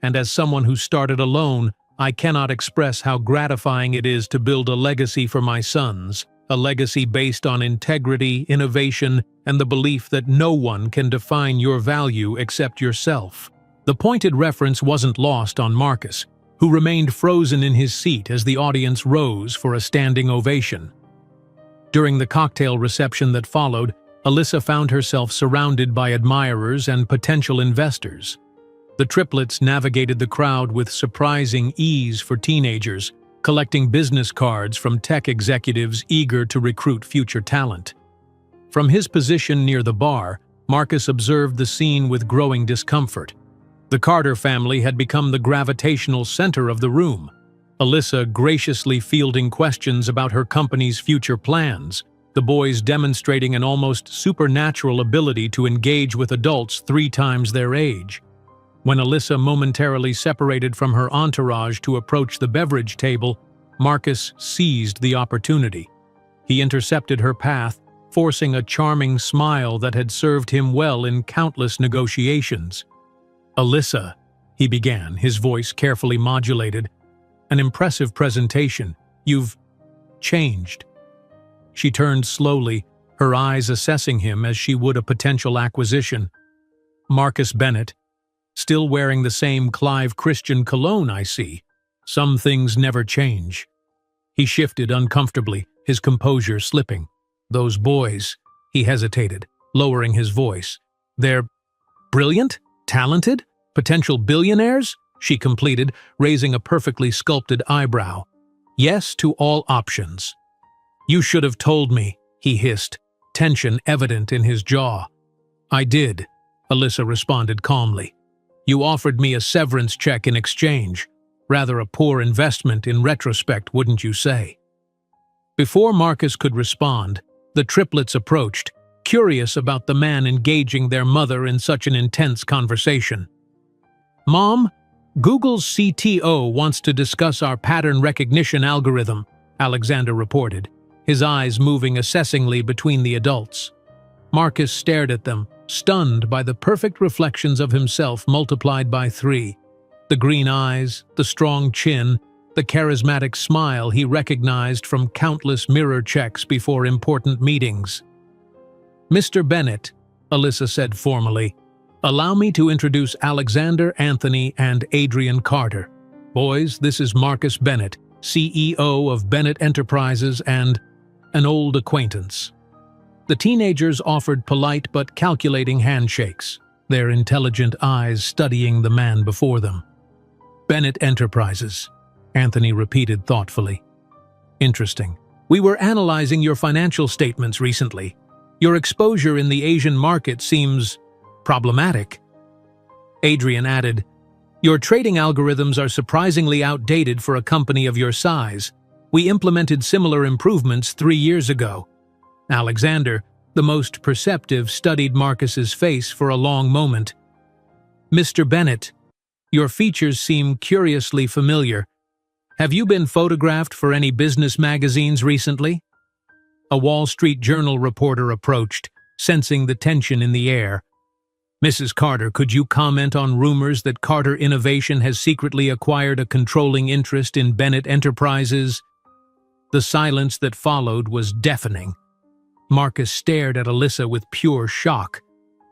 and as someone who started alone, I cannot express how gratifying it is to build a legacy for my sons, a legacy based on integrity, innovation, and the belief that no one can define your value except yourself. The pointed reference wasn't lost on Marcus, who remained frozen in his seat as the audience rose for a standing ovation. During the cocktail reception that followed, Alyssa found herself surrounded by admirers and potential investors. The triplets navigated the crowd with surprising ease for teenagers, collecting business cards from tech executives eager to recruit future talent. From his position near the bar, Marcus observed the scene with growing discomfort. The Carter family had become the gravitational center of the room, Alyssa graciously fielding questions about her company's future plans, the boys demonstrating an almost supernatural ability to engage with adults 3 times their age. When Alyssa momentarily separated from her entourage to approach the beverage table, Marcus seized the opportunity. He intercepted her path, forcing a charming smile that had served him well in countless negotiations. "Alyssa," he began, his voice carefully modulated, "an impressive presentation. You've changed." She turned slowly, her eyes assessing him as she would a potential acquisition. "Marcus Bennett, still wearing the same Clive Christian cologne, I see. Some things never change." He shifted uncomfortably, his composure slipping. "Those boys," he hesitated, lowering his voice. "They're brilliant? Talented? Potential billionaires?" she completed, raising a perfectly sculpted eyebrow. "Yes to all options." "You should have told me," he hissed, tension evident in his jaw. "I did," Alyssa responded calmly. "You offered me a severance check in exchange. Rather a poor investment in retrospect, wouldn't you say?" Before Marcus could respond, the triplets approached, curious about the man engaging their mother in such an intense conversation. "Mom, Google's CTO wants to discuss our pattern recognition algorithm," Alexander reported, his eyes moving assessingly between the adults. Marcus stared at them, stunned by the perfect reflections of himself multiplied by 3. The green eyes, the strong chin, the charismatic smile he recognized from countless mirror checks before important meetings. "Mr. Bennett," Alyssa said formally, "allow me to introduce Alexander, Anthony, and Adrian Carter. Boys, this is Marcus Bennett, CEO of Bennett Enterprises and an old acquaintance." The teenagers offered polite but calculating handshakes, their intelligent eyes studying the man before them. "Bennett Enterprises," Anthony repeated thoughtfully. "Interesting. We were analyzing your financial statements recently. Your exposure in the Asian market seems problematic." Adrian added, "Your trading algorithms are surprisingly outdated for a company of your size. We implemented similar improvements 3 years ago." Alexander, the most perceptive, studied Marcus's face for a long moment. "Mr. Bennett, your features seem curiously familiar. Have you been photographed for any business magazines recently?" A Wall Street Journal reporter approached, sensing the tension in the air. "Mrs. Carter, could you comment on rumors that Carter Innovation has secretly acquired a controlling interest in Bennett Enterprises?" The silence that followed was deafening. Marcus stared at Alyssa with pure shock.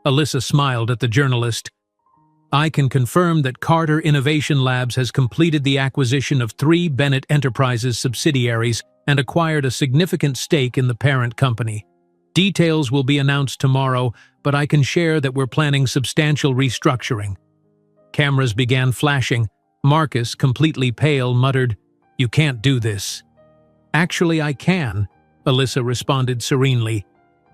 Alyssa smiled at the journalist. "I can confirm that Carter Innovation Labs has completed the acquisition of 3 Bennett Enterprises subsidiaries and acquired a significant stake in the parent company. Details will be announced tomorrow, but I can share that we're planning substantial restructuring." Cameras began flashing. Marcus, completely pale, muttered, "You can't do this." "Actually, I can," Alyssa responded serenely.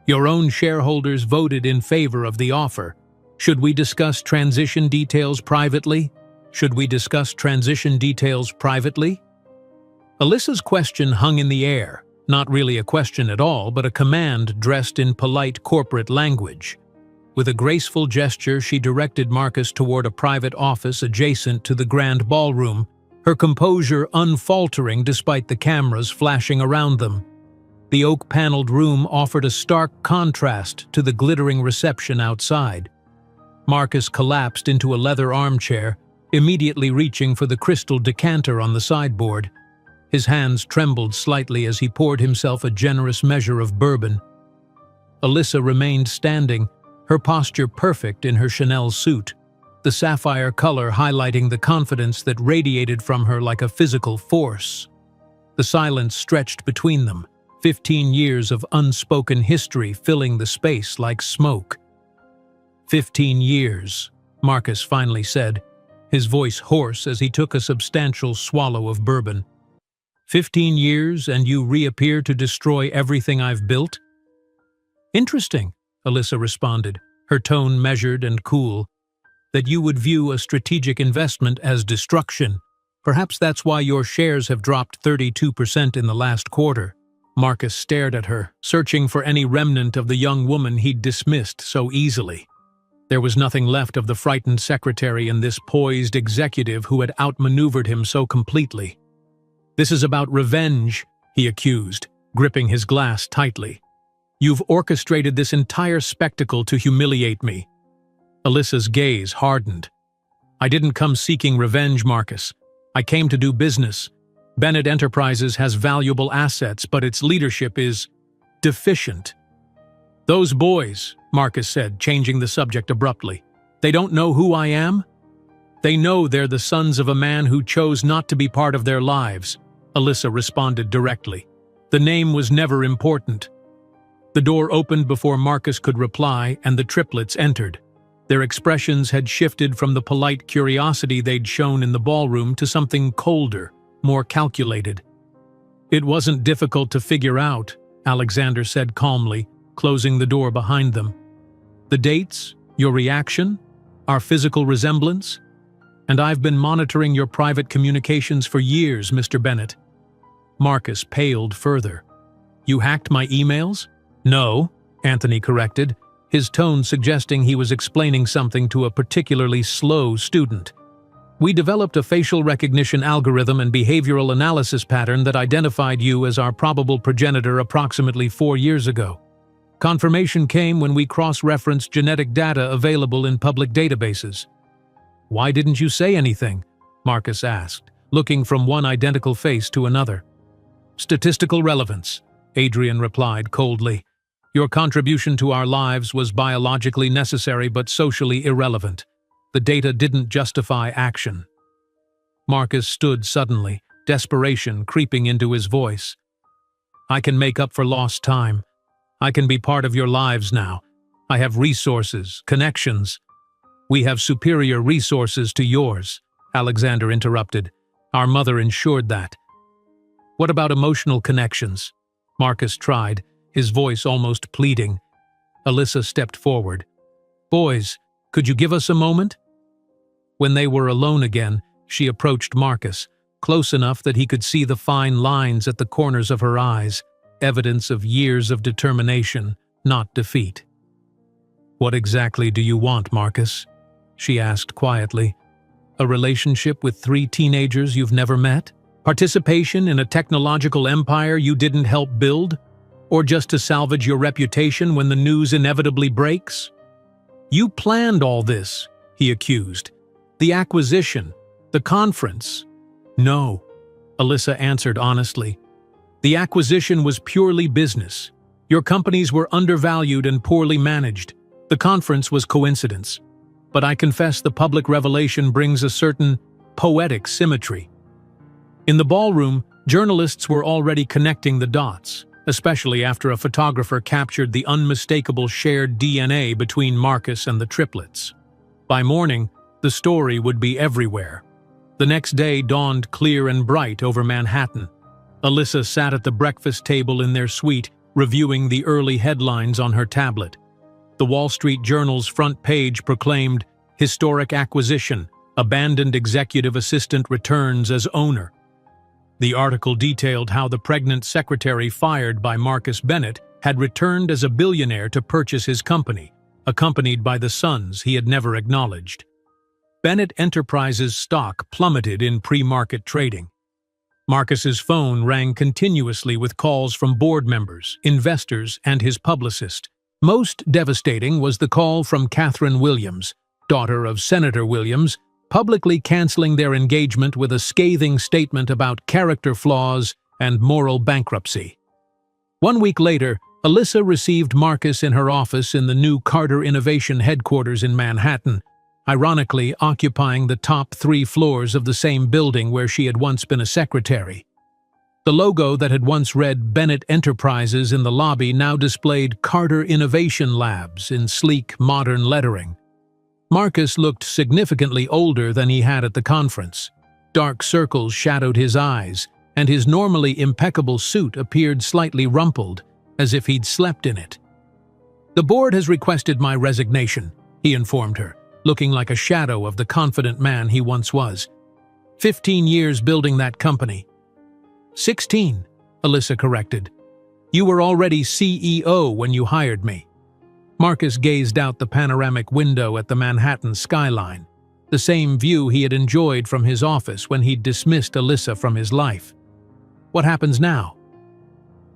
"Your own shareholders voted in favor of the offer. Should we discuss transition details privately? Should we discuss transition details privately?" Alyssa's question hung in the air, not really a question at all, but a command dressed in polite corporate language. With a graceful gesture, she directed Marcus toward a private office adjacent to the grand ballroom, her composure unfaltering despite the cameras flashing around them. The oak-paneled room offered a stark contrast to the glittering reception outside. Marcus collapsed into a leather armchair, immediately reaching for the crystal decanter on the sideboard. His hands trembled slightly as he poured himself a generous measure of bourbon. Alyssa remained standing, her posture perfect in her Chanel suit, the sapphire color highlighting the confidence that radiated from her like a physical force. The silence stretched between them, 15 years of unspoken history filling the space like smoke. 15 years, Marcus finally said, his voice hoarse as he took a substantial swallow of bourbon. 15 years and you reappear to destroy everything I've built? Interesting, Alyssa responded, her tone measured and cool. That you would view a strategic investment as destruction. Perhaps that's why your shares have dropped 32% in the last quarter. Marcus stared at her, searching for any remnant of the young woman he'd dismissed so easily. There was nothing left of the frightened secretary in this poised executive who had outmaneuvered him so completely. "This is about revenge," he accused, gripping his glass tightly. "You've orchestrated this entire spectacle to humiliate me." Alyssa's gaze hardened. "I didn't come seeking revenge, Marcus. I came to do business. Bennett Enterprises has valuable assets, but its leadership is deficient." "Those boys," Marcus said, changing the subject abruptly, "they don't know who I am? They know they're the sons of a man who chose not to be part of their lives," Alyssa responded directly. "The name was never important." The door opened before Marcus could reply, and the triplets entered. Their expressions had shifted from the polite curiosity they'd shown in the ballroom to something colder, more calculated. "It wasn't difficult to figure out," Alexander said calmly, closing the door behind them. "The dates, your reaction, our physical resemblance? And I've been monitoring your private communications for years, Mr. Bennett." Marcus paled further. "You hacked my emails?" "No," Anthony corrected, his tone suggesting he was explaining something to a particularly slow student. "We developed a facial recognition algorithm and behavioral analysis pattern that identified you as our probable progenitor approximately 4 years ago. Confirmation came when we cross-referenced genetic data available in public databases." "Why didn't you say anything?" Marcus asked, looking from one identical face to another. "Statistical relevance," Adrian replied coldly. "Your contribution to our lives was biologically necessary but socially irrelevant. The data didn't justify action." Marcus stood suddenly, desperation creeping into his voice. "I can make up for lost time. I can be part of your lives now. I have resources, connections." "We have superior resources to yours," Alexander interrupted. "Our mother ensured that." "What about emotional connections?" Marcus tried, his voice almost pleading. Alyssa stepped forward. "Boys, could you give us a moment?" When they were alone again, she approached Marcus, close enough that he could see the fine lines at the corners of her eyes, evidence of years of determination, not defeat. "What exactly do you want, Marcus?" she asked quietly. "A relationship with 3 teenagers you've never met? Participation in a technological empire you didn't help build? Or just to salvage your reputation when the news inevitably breaks?" "You planned all this," he accused. "The acquisition, the conference." "No," Alyssa answered honestly. "The acquisition was purely business. Your companies were undervalued and poorly managed. The conference was coincidence. But I confess the public revelation brings a certain poetic symmetry." In the ballroom, journalists were already connecting the dots, especially after a photographer captured the unmistakable shared DNA between Marcus and the triplets. By morning, The story would be everywhere. The next day dawned clear and bright over Manhattan. Alyssa sat at the breakfast table in their suite, reviewing the early headlines on her tablet. The Wall Street Journal's front page proclaimed, "Historic acquisition, abandoned executive assistant returns as owner." The article detailed how the pregnant secretary fired by Marcus Bennett had returned as a billionaire to purchase his company, accompanied by the sons he had never acknowledged. Bennett Enterprises' stock plummeted in pre-market trading. Marcus's phone rang continuously with calls from board members, investors, and his publicist. Most devastating was the call from Catherine Williams, daughter of Senator Williams, publicly canceling their engagement with a scathing statement about character flaws and moral bankruptcy. 1 week later, Alyssa received Marcus in her office in the new Carter Innovation headquarters in Manhattan, ironically occupying the top 3 floors of the same building where she had once been a secretary. The logo that had once read Bennett Enterprises in the lobby now displayed Carter Innovation Labs in sleek, modern lettering. Marcus looked significantly older than he had at the conference. Dark circles shadowed his eyes, and his normally impeccable suit appeared slightly rumpled, as if he'd slept in it. "The board has requested my resignation," he informed her, looking like a shadow of the confident man he once was. 15 years building that company. 16, Alyssa corrected. "You were already CEO when you hired me." Marcus gazed out the panoramic window at the Manhattan skyline, the same view he had enjoyed from his office when he'd dismissed Alyssa from his life. "What happens now?"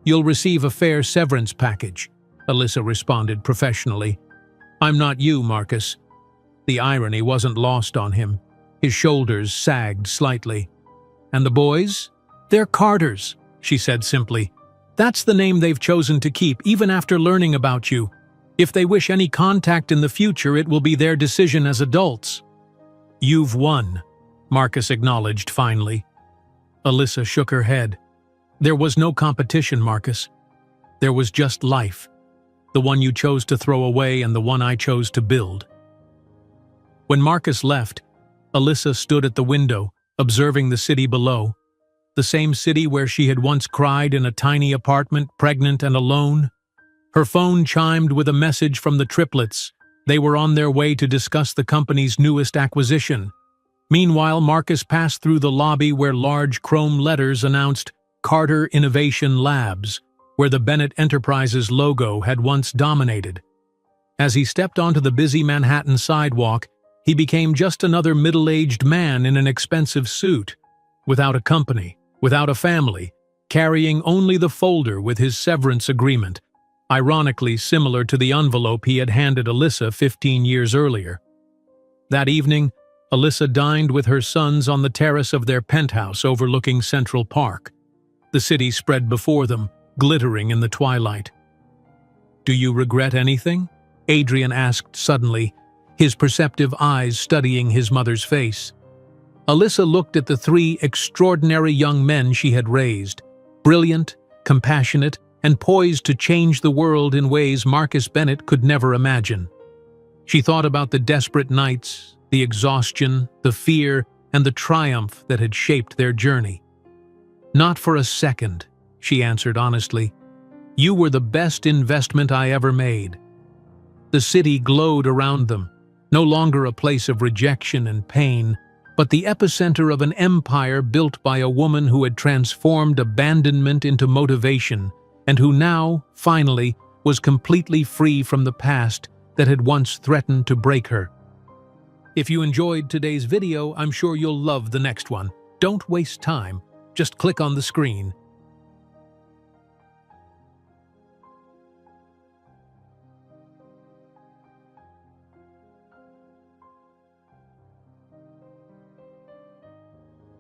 "You'll receive a fair severance package," Alyssa responded professionally. "I'm not you, Marcus." The irony wasn't lost on him. His shoulders sagged slightly. "And the boys? They're Carters," she said simply. "That's the name they've chosen to keep even after learning about you. If they wish any contact in the future, it will be their decision as adults." "You've won," Marcus acknowledged finally. Alyssa shook her head. "There was no competition, Marcus. There was just life. The one you chose to throw away and the one I chose to build." When Marcus left, Alyssa stood at the window, observing the city below. The same city where she had once cried in a tiny apartment, pregnant and alone. Her phone chimed with a message from the Triplets. They were on their way to discuss the company's newest acquisition. Meanwhile, Marcus passed through the lobby where large chrome letters announced Carter Innovation Labs, where the Bennett Enterprises logo had once dominated. As he stepped onto the busy Manhattan sidewalk, he became just another middle-aged man in an expensive suit, without a company, without a family, carrying only the folder with his severance agreement, ironically similar to the envelope he had handed Alyssa 15 years earlier. That evening, Alyssa dined with her sons on the terrace of their penthouse overlooking Central Park. The city spread before them, glittering in the twilight. "Do you regret anything?" Adrian asked suddenly, his perceptive eyes studying his mother's face. Alyssa looked at the 3 extraordinary young men she had raised, brilliant, compassionate, and poised to change the world in ways Marcus Bennett could never imagine. She thought about the desperate nights, the exhaustion, the fear, and the triumph that had shaped their journey. "Not for a second," she answered honestly. "You were the best investment I ever made." The city glowed around them, no longer a place of rejection and pain, but the epicenter of an empire built by a woman who had transformed abandonment into motivation and who now, finally, was completely free from the past that had once threatened to break her. If you enjoyed today's video, I'm sure you'll love the next one. Don't waste time. Just click on the screen.